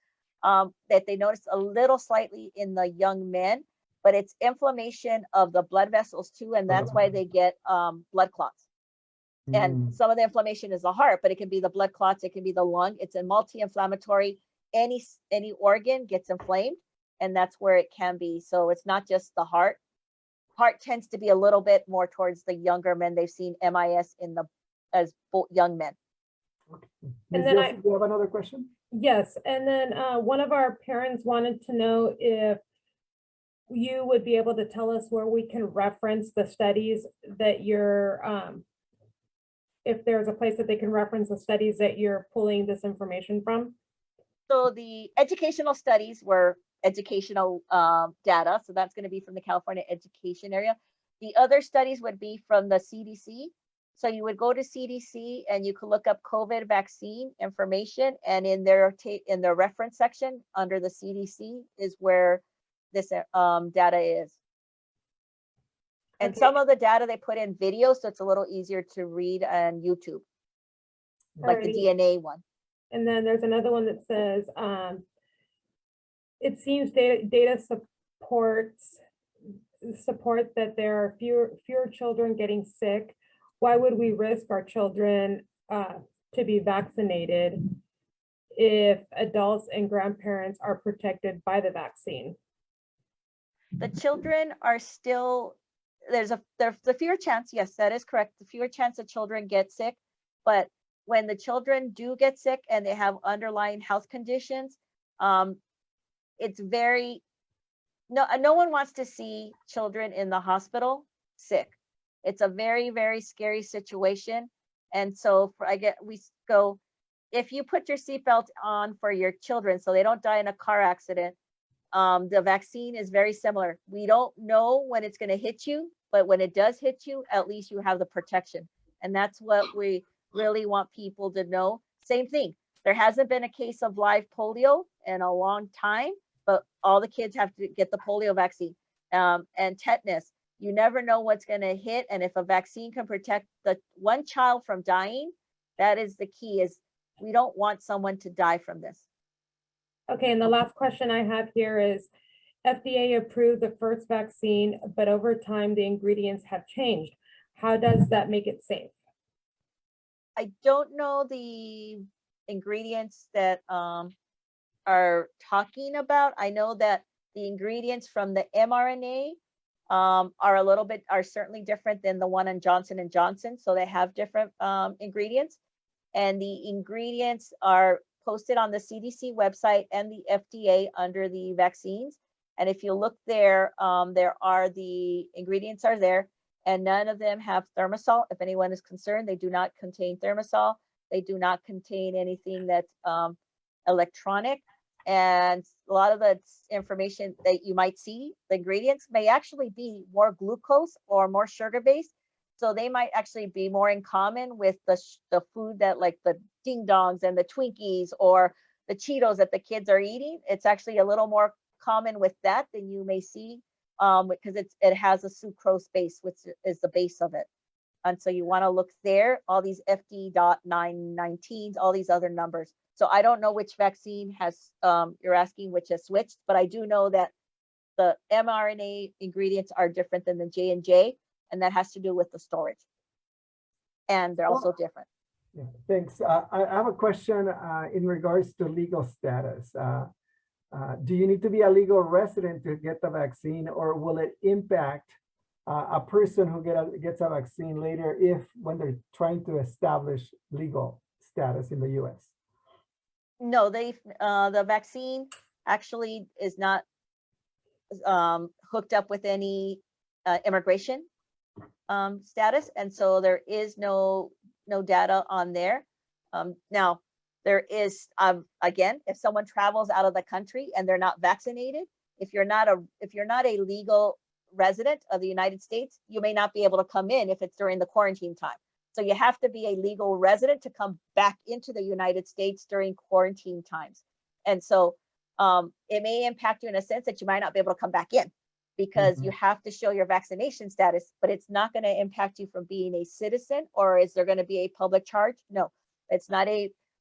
that they notice a little slightly in the young men, but it's inflammation of the blood vessels too. And that's why they get blood clots. And some of the inflammation is the heart, but it can be the blood clots, it can be the lung. It's a multi-inflammatory. Any organ gets inflamed, and that's where it can be. So it's not just the heart. Heart tends to be a little bit more towards the younger men. They've seen MIS as young men. Okay. And Ms. then Yossi, do you have another question? Yes, and then one of our parents wanted to know if you would be able to tell us where we can reference the studies that you're, if there's a place that they can reference the studies that you're pulling this information from. So the educational studies were educational data. So that's going to be from the California education area. The other studies would be from the CDC. So you would go to CDC and you could look up COVID vaccine information, and in their reference section under the CDC is where this data is. And Okay. some of the data they put in video, so it's a little easier to read on YouTube, like the Alrighty. DNA one. And then there's another one that says, it seems data support that there are fewer children getting sick. Why would we risk our children to be vaccinated if adults and grandparents are protected by the vaccine? The children are still, there's the fewer chance, yes, that is correct. The fewer chance that children get sick, but when the children do get sick and they have underlying health conditions, it's very, no one wants to see children in the hospital sick. It's a very, very scary situation. And so if you put your seatbelt on for your children so they don't die in a car accident, the vaccine is very similar. We don't know when it's going to hit you, but when it does hit you, at least you have the protection. And that's what we really want people to know. Same thing. There hasn't been a case of live polio in a long time, but all the kids have to get the polio vaccine. And tetanus. You never know what's going to hit. And if a vaccine can protect the one child from dying, that is the key, is we don't want someone to die from this. Okay, and the last question I have here is, FDA approved the first vaccine, but over time the ingredients have changed. How does that make it safe? I don't know the ingredients that are talking about. I know that the ingredients from the mRNA are certainly different than the one on Johnson and Johnson. So they have different ingredients, and the ingredients are posted on the CDC website and the FDA under the vaccines. And if you look there, the ingredients are there, and none of them have thimerosal. If anyone is concerned, they do not contain thimerosal. They do not contain anything that's electronic. And a lot of the information that you might see, the ingredients may actually be more glucose or more sugar based. So they might actually be more in common with the food that, like the ding dongs and the Twinkies or the Cheetos that the kids are eating. It's actually a little more common with that than you may see, because it has a sucrose base, which is the base of it. And so you want to look there, all these FD.919s, all these other numbers. So I don't know which vaccine you're asking which has switched, but I do know that the mRNA ingredients are different than the J&J, and that has to do with the storage. And they're also different. Yeah, thanks. I have a question in regards to legal status. Do you need to be a legal resident to get the vaccine, or will it impact a person who gets a vaccine later when they're trying to establish legal status in the U.S.? No, the vaccine actually is not hooked up with any immigration status, and so there is no data on there. Now, there is again, if someone travels out of the country and they're not vaccinated, if you're not a legal resident of the United States, you may not be able to come in if it's during the quarantine time. So you have to be a legal resident to come back into the United States during quarantine times. And so it may impact you in a sense that you might not be able to come back in, because you have to show your vaccination status, but it's not going to impact you from being a citizen. Or is there going to be a public charge? No, it's not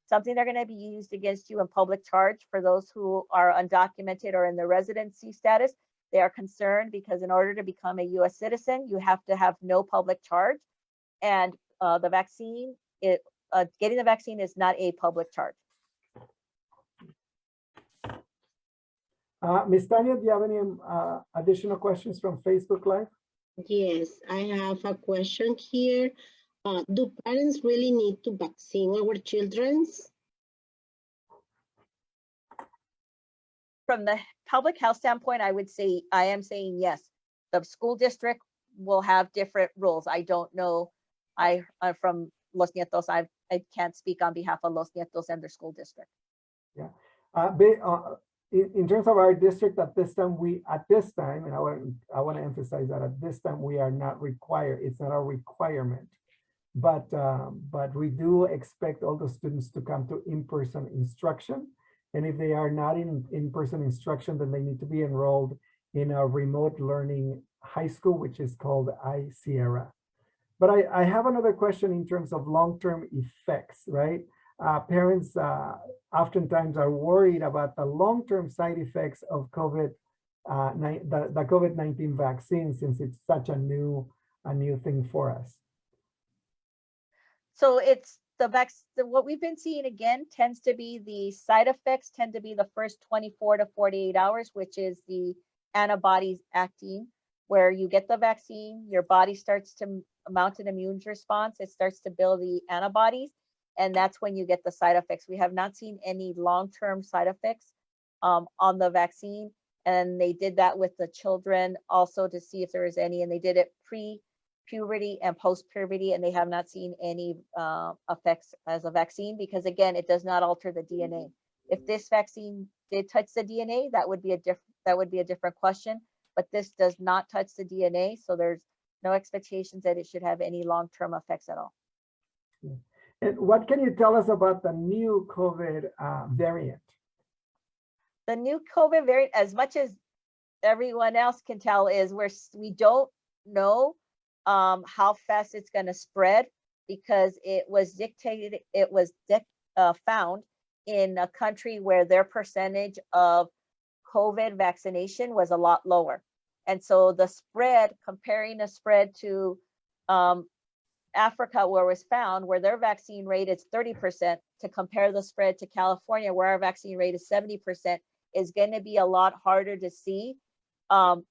something they're going to be used against you in public charge. For those who are undocumented or in the residency status, they are concerned because in order to become a U.S. citizen, you have to have no public charge. And the vaccine, getting the vaccine is not a public charge. Ms. Tanya, do you have any additional questions from Facebook Live? Yes, I have a question here. Do parents really need to vaccine our children? From the public health standpoint, I am saying yes. The school district will have different rules. I don't know. From Los Nietos, I can't speak on behalf of Los Nietos and their school district. Yeah. In terms of our district at this time, and I want to emphasize that at this time we are not required. It's not a requirement, but we do expect all the students to come to in-person instruction. And if they are not in-person instruction, then they need to be enrolled in a remote learning high school, which is called iSierra. But I have another question in terms of long-term effects, right? Parents oftentimes are worried about the long-term side effects of the COVID-19 vaccine, since it's such a new thing for us. So it's what we've been seeing again tends to be the side effects tend to be the first 24 to 48 hours, which is the antibodies acting, where you get the vaccine, your body starts to mount an immune response, it starts to build the antibodies, and that's when you get the side effects. We have not seen any long-term side effects on the vaccine, and they did that with the children also to see if there was any, and they did it pre-puberty and post-puberty, and they have not seen any effects as a vaccine, because again, it does not alter the DNA. If this vaccine did touch the DNA, that would be a different question, but this does not touch the DNA, so there's no expectations that it should have any long-term effects at all. And what can you tell us about the new COVID variant? The new COVID variant, as much as everyone else can tell, is we don't know how fast it's going to spread, because it was found in a country where their percentage of COVID vaccination was a lot lower. And so the spread, comparing the spread to Africa, where it was found, where their vaccine rate is 30%, to compare the spread to California, where our vaccine rate is 70%, is going to be a lot harder to see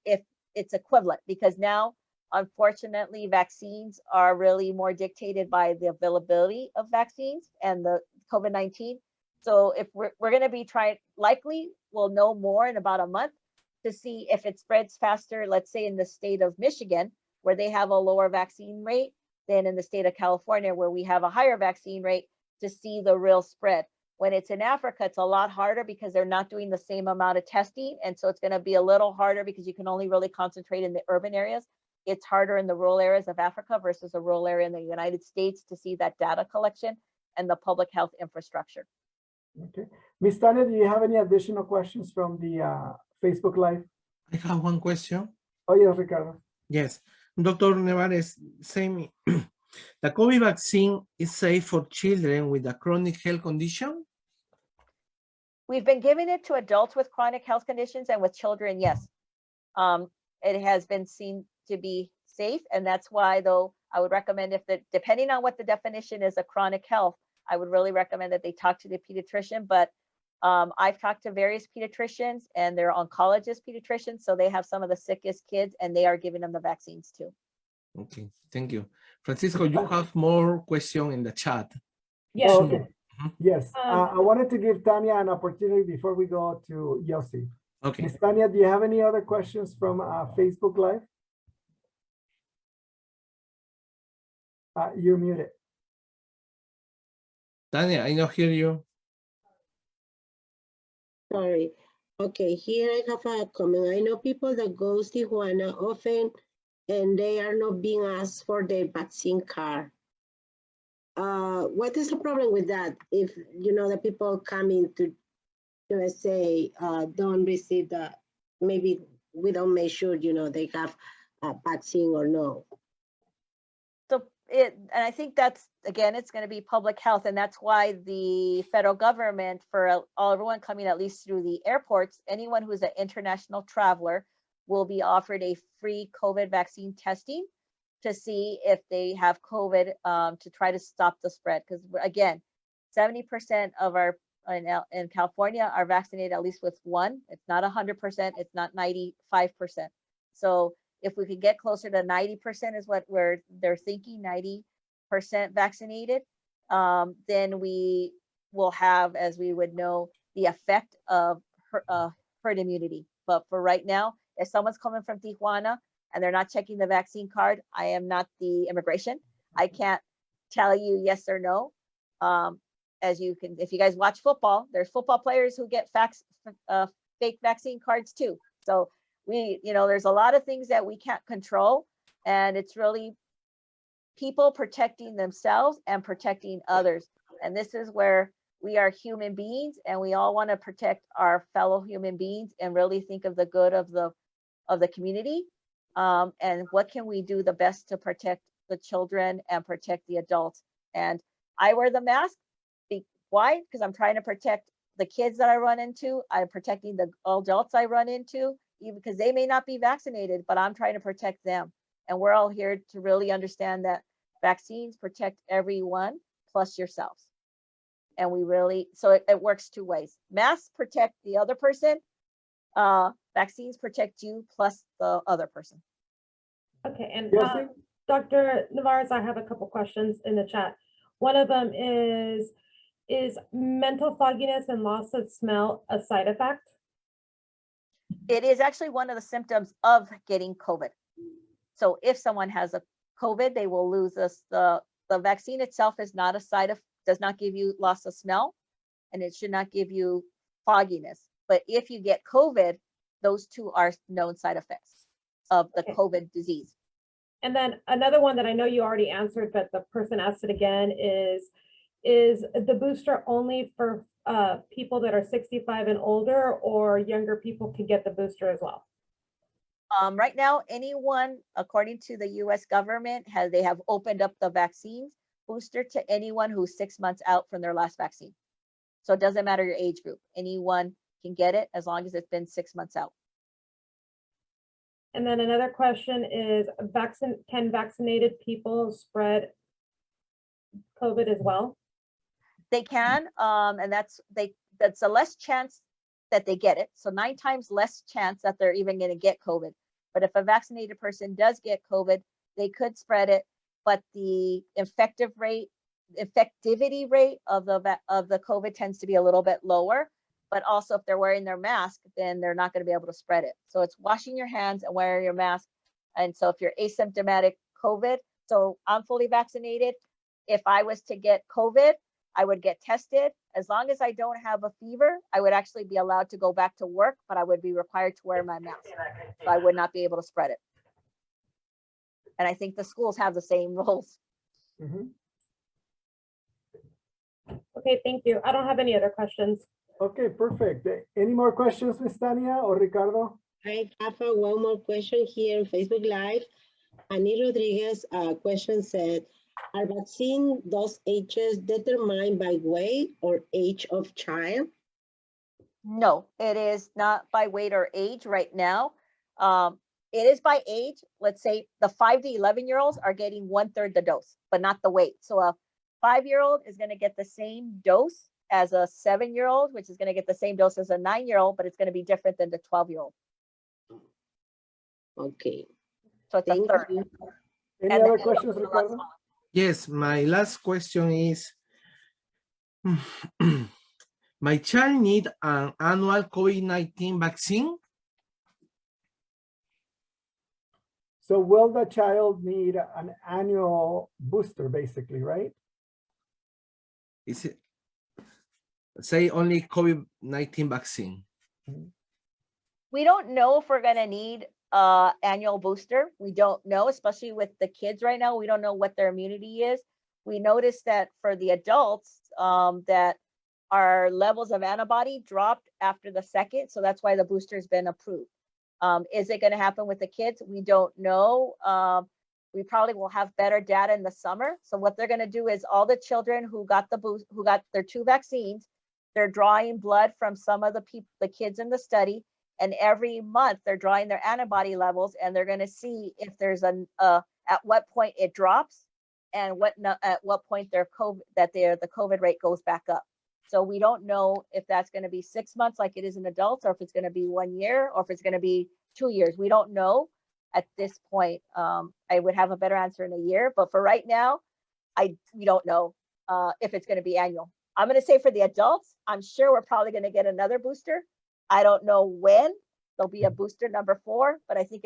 if it's equivalent, because now, unfortunately, vaccines are really more dictated by the availability of vaccines and the COVID-19. So if we're going to be trying, likely we'll know more in about a month to see if it spreads faster, let's say in the state of Michigan, where they have a lower vaccine rate, than in the state of California, where we have a higher vaccine rate, to see the real spread. When it's in Africa, it's a lot harder because they're not doing the same amount of testing. And so it's going to be a little harder because you can only really concentrate in the urban areas. It's harder in the rural areas of Africa versus a rural area in the United States to see that data collection and the public health infrastructure. Okay. Ms. Tanya, do you have any additional questions from the Facebook Live? I have one question. Oh, yes, Ricardo. Yes. Dr. Navarres, say me, the COVID vaccine is safe for children with a chronic health condition? We've been giving it to adults with chronic health conditions, and with children, yes. It has been seen to be safe, and that's why, though, I would recommend, depending on what the definition is of chronic health, I would really recommend that they talk to the pediatrician. But I've talked to various pediatricians, and they're oncologist pediatricians, so they have some of the sickest kids, and they are giving them the vaccines too. Okay, thank you. Francisco, you have more question in the chat. Yes. Oh, okay. Yes. Um, I wanted to give Tanya an opportunity before we go to Yossi. Okay. Ms. Tanya, do you have any other questions from Facebook Live? You're muted. Tanya, I don't hear you. Sorry. Okay, here I have a comment. I know people that goes to Tijuana often, and they are not being asked for their vaccine card. What is the problem with that? If the people coming to USA don't receive maybe we don't make sure they have a vaccine or no. So and I think that's, again, it's going to be public health, and that's why the federal government, for everyone coming at least through the airports, anyone who's an international traveler will be offered a free COVID vaccine testing to see if they have COVID, to try to stop the spread. Because again, 70% of our in California are vaccinated at least with one. It's not 100%. It's not 95%. So if we could get closer to 90% is what they're thinking, 90% vaccinated, then we will have, as we would know, the effect of herd immunity. But for right now, if someone's coming from Tijuana and they're not checking the vaccine card, I am not the immigration. I can't tell you yes or no. As you can, if you guys watch football, there's football players who get fake vaccine cards too. So there's a lot of things that we can't control, and it's really people protecting themselves and protecting others. And this is where we are human beings, and we all want to protect our fellow human beings and really think of the good of the community. And what can we do the best to protect the children and protect the adults? And I wear the mask. Why? Because I'm trying to protect the kids that I run into. I'm protecting the adults I run into, even because they may not be vaccinated, but I'm trying to protect them. And we're all here to really understand that vaccines protect everyone plus yourselves. And so it works two ways. Masks protect the other person. Vaccines protect you plus the other person. Okay, and Yes, Dr. Navarres, I have a couple questions in the chat. One of them is mental fogginess and loss of smell a side effect? It is actually one of the symptoms of getting COVID. So if someone has a COVID, they will lose this. The vaccine itself is not a does not give you loss of smell, and it should not give you fogginess. But if you get COVID, those two are known side effects of the COVID disease. And then another one that I know you already answered, but the person asked it again is the booster only for people that are 65 and older, or younger people can get the booster as well? Right now, anyone, according to the US government, they have opened up the vaccines booster to anyone who's 6 months out from their last vaccine. So it doesn't matter your age group. Anyone can get it as long as it's been 6 months out. And then another question is, can vaccinated people spread COVID as well? They can, and that's a less chance that they get it. So 9 times less chance that they're even going to get COVID. But if a vaccinated person does get COVID, they could spread it, but the effectivity rate of the COVID tends to be a little bit lower. But also if they're wearing their mask, then they're not going to be able to spread it. So it's washing your hands and wearing your mask. And so if you're asymptomatic COVID, so I'm fully vaccinated. If I was to get COVID, I would get tested. As long as I don't have a fever, I would actually be allowed to go back to work, but I would be required to wear my mask. So I would not be able to spread it. And I think the schools have the same rules. Mhm. Okay, thank you. I don't have any other questions. Okay, perfect. Any more questions, Ms. Tania or Ricardo? I have one more question here on Facebook Live. Annie Rodriguez question said, are vaccine dose ages determined by weight or age of child? No, it is not by weight or age right now. It is by age. Let's say the 5 to 11-year-olds are getting 1/3 the dose, but not the weight. So a 5-year-old is going to get the same dose as a 7-year-old, which is going to get the same dose as a 9-year-old, but it's going to be different than the 12-year-old. Okay. So it's a Thank third. you. Any And other the questions, age is a lot Ricardo? smaller. Yes, my last question is, my child need an annual COVID-19 vaccine? So will the child need an annual booster, basically, right? Is it, say only COVID-19 vaccine? We don't know if we're going to need annual booster. We don't know, especially with the kids right now. We don't know what their immunity is. We noticed that for the adults, that our levels of antibody dropped after the second. So that's why the booster has been approved. Is it going to happen with the kids? We don't know. We probably will have better data in the summer. So what they're going to do is all the children who got who got their 2 vaccines, they're drawing blood from some of the kids in the study. And every month they're drawing their antibody levels, and they're going to see if there's at what point it drops, and at what point the COVID rate goes back up. So we don't know if that's going to be 6 months like it is in adults, or if it's going to be 1 year, or if it's going to be 2 years. We don't know at this point. I would have a better answer in a year, but for right now, we don't know if it's going to be annual. I'm going to say for the adults, I'm sure we're probably going to get another booster. I don't know when there'll be a booster number 4, but I think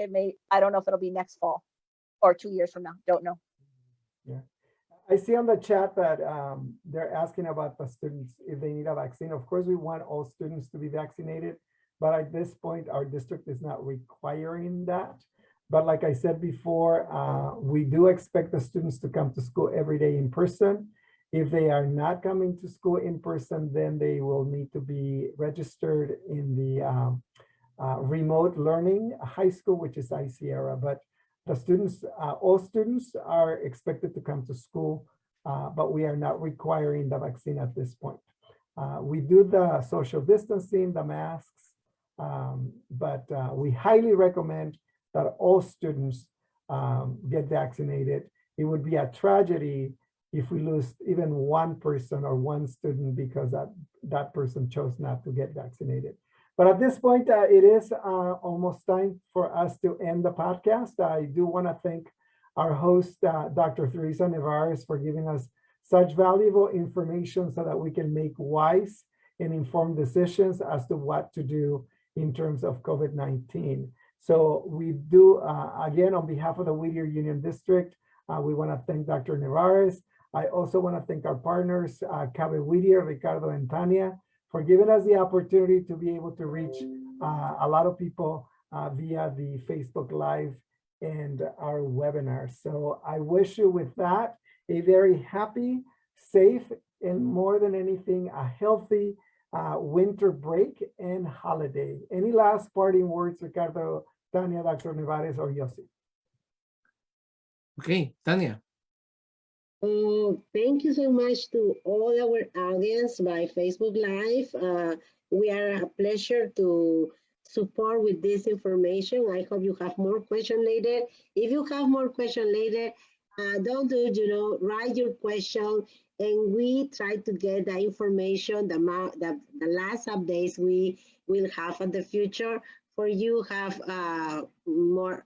I don't know if it'll be next fall or 2 years from now. Don't know. Yeah. I see on the chat that they're asking about the students if they need a vaccine. Of course, we want all students to be vaccinated, but at this point, our district is not requiring that. But like I said before, we do expect the students to come to school every day in person. If they are not coming to school in person, then they will need to be registered in the remote learning high school, which is ICERA. But the students, all students are expected to come to school, but we are not requiring the vaccine at this point. We do the social distancing, the masks, but we highly recommend that all students get vaccinated. It would be a tragedy if we lose even one person or one student because that person chose not to get vaccinated. But at this point, it is almost time for us to end the podcast. I do want to thank our host, Dr. Theresa Nevarez, for giving us such valuable information so that we can make wise and informed decisions as to what to do in terms of COVID-19. So we do, again, on behalf of the Whittier Union District, we want to thank Dr. Navarres. I also want to thank our partners, CABE Whittier, Ricardo and Tania, for giving us the opportunity to be able to reach a lot of people via the Facebook Live and our webinar. So I wish you with that a very happy, safe, and more than anything, a healthy winter break and holiday. Any last parting words, Ricardo, Tania, Dr. Navarez, or Yossi? Okay, Tania. Thank you so much to all our audience by Facebook Live. We are a pleasure to support with this information. I hope you have more questions later. If you have more questions later, don't do, write your question, and we try to get the information, the last updates we will have in the future for you have more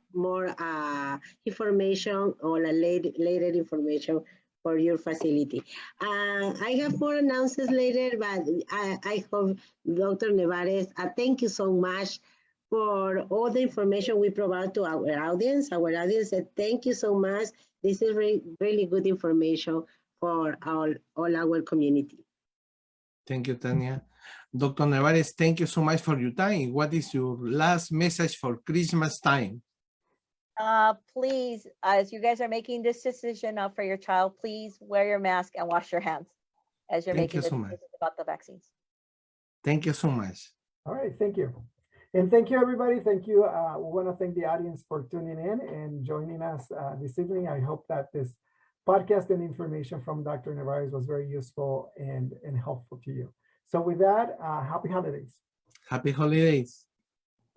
information or a later information for your facility. I have more announcements later, but I hope Dr. Navarres, thank you so much for all the information we provide to our audience. Our audience said, thank you so much. This is really good information for all our community. Thank you, Tanya. Dr. Navarres, thank you so much for your time. What is your last message for Christmas time? Please, as you guys are making this decision for your child, please wear your mask and wash your hands as you're making the decision about the vaccines. Thank you so much. All right, thank you. And thank you, everybody. Thank you. We want to thank the audience for tuning in and joining us this evening. I hope that this podcast and information from Dr. Navarres was very useful and helpful to you. So with that, happy holidays. Happy holidays.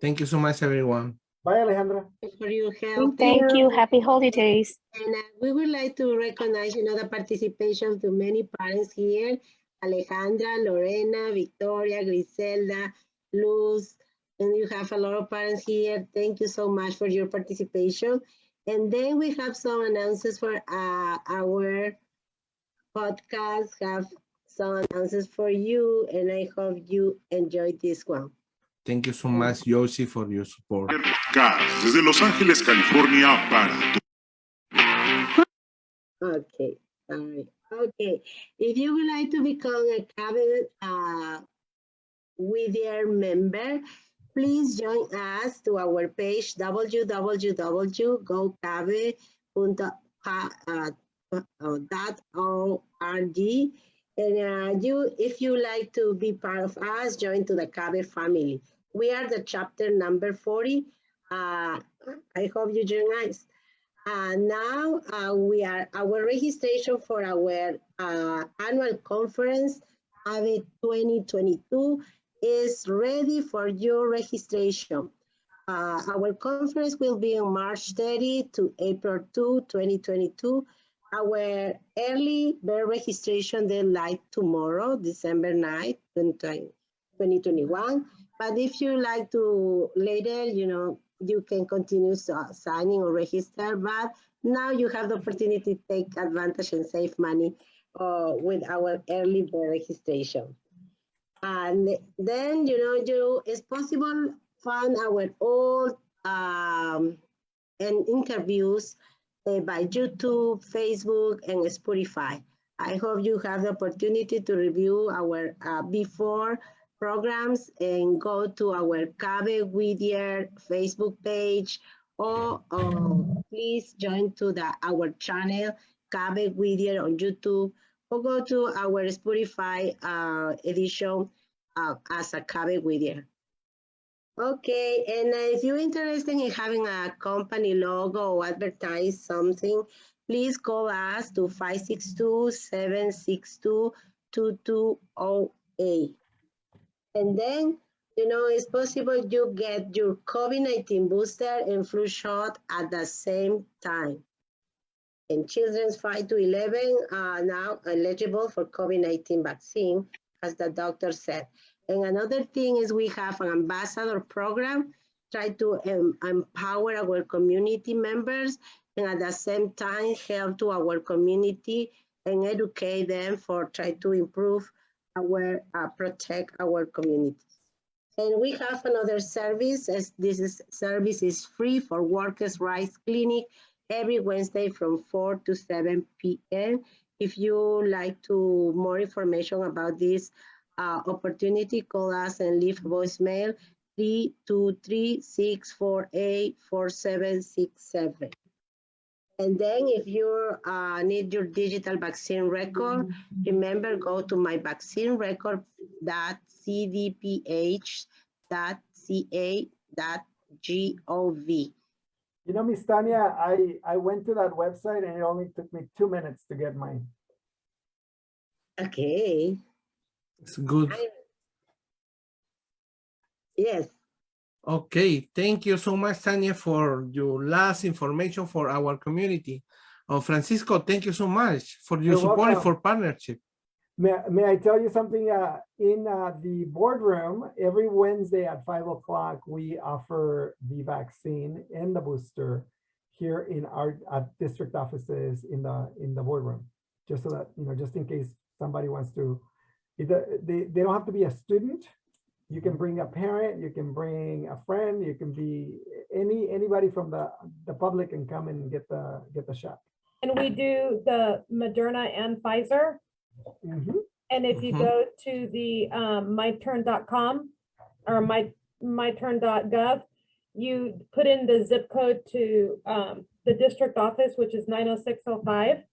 Thank you so much, everyone. Bye, Alejandra. Thanks for your help. Thank you. Happy holidays. And we would like to recognize, the participation to many parents here: Alejandra, Lorena, Victoria, Griselda, Luz, and you have a lot of parents here. Thank you so much for your participation. And then we have some announcements for our podcast, have some announcements for you, and I hope you enjoyed this one. Thank you so much, Josie, for your support. Desde Los Ángeles, California, para Okay, sorry. Okay, if you would like to become a CABE Whittier member, please join us to our page www.gocabe.org. And if you like to be part of us, join to the CABE family. We are the chapter number 40. I hope you join us. Now our registration for our annual conference, CABE 2022, is ready for your registration. Our conference will be on March 30 to April 2, 2022. Our early bird registration deadline tomorrow, December 9, 2021. But if you like to later, you can continue signing or register. But now you have the opportunity to take advantage and save money with our early bird registration. And then, it's possible find our old and interviews by YouTube, Facebook, and Spotify. I hope you have the opportunity to review our before programs and go to our CABE Whittier Facebook page, or please join to our channel, CABE Whittier on YouTube, or go to our Spotify edition as a CABE Whittier. Okay, and if you're interested in having a company logo or advertise something, please call us to 562-762-2208. And then, it's possible you get your COVID-19 booster and flu shot at the same time. And children's 5 to 11 are now eligible for COVID-19 vaccine, as the doctor said. And another thing is we have an ambassador program, try to empower our community members and at the same time help to our community and educate them for try to improve our, protect our communities. And we have another service, as service is free for Workers' Rights Clinic every Wednesday from 4 to 7 p.m. If you like to more information about this opportunity, call us and leave a voicemail 323-648-4767. And then if you need your digital vaccine record, remember, go to myvaccinerecord.cdph.ca.gov. Miss Tanya, I went to that website and it only took me 2 minutes to get mine. Okay. It's good. Yes. Okay, thank you so much, Tanya, for your last information for our community. Oh, Francisco, thank you so much for your You're support and welcome. for partnership. May I tell you something? In the boardroom, every Wednesday at 5 o'clock, we offer the vaccine and the booster here in our district offices in the boardroom, just so that, just in case somebody wants to, they don't have to be a student. You can bring a parent, you can bring a friend, you can be anybody from the public can come and get the shot. And we do the Moderna and Pfizer. Mhm. And if you go to the myturn.com or myturn.gov, you put in the zip code to the district office, which is 90605,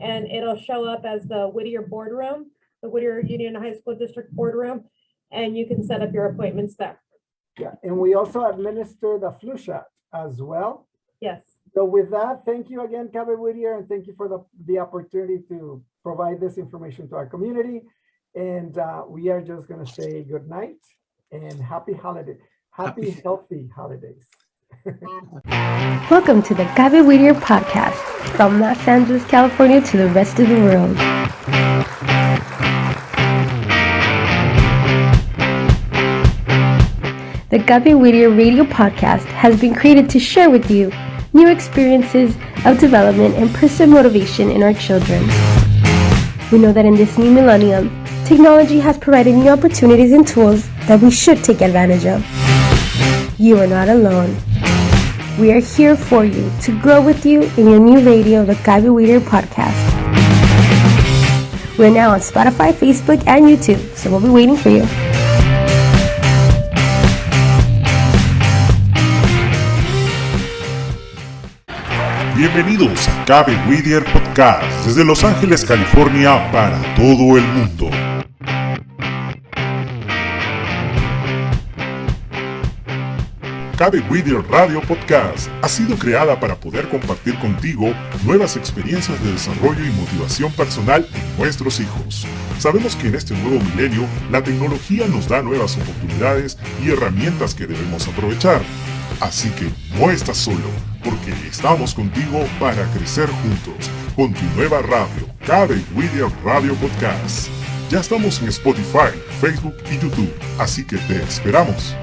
and it'll show up as the Whittier boardroom, the Whittier Union High School District boardroom, and you can set up your appointments there. Yeah, and we also administer the flu shot as well. Yes. So with that, thank you again, CABE Whittier, and thank you for the opportunity to provide this information to our community. And we are just going to say good night and happy healthy holidays. Welcome to the CABE Whittier podcast, from Los Angeles, California to the rest of the world. The CABE Whittier radio podcast has been created to share with you new experiences of development and personal motivation in our children. We know that in this new millennium, technology has provided new opportunities and tools that we should take advantage of. You are not alone. We are here for you to grow with you in your new radio, the CABE Whittier podcast. We're now on Spotify, Facebook, and YouTube, so we'll be waiting for you. Bienvenidos a CABE Whittier Podcast desde Los Ángeles, California para todo el mundo. CABE Whittier Radio Podcast ha sido creada para poder compartir contigo nuevas experiencias de desarrollo y motivación personal en nuestros hijos. Sabemos que en este nuevo milenio la tecnología nos da nuevas oportunidades y herramientas que debemos aprovechar. Así que no estás solo, porque estamos contigo para crecer juntos con tu nueva radio, CABE Whittier Radio Podcast. Ya estamos en Spotify, Facebook y YouTube, así que te esperamos.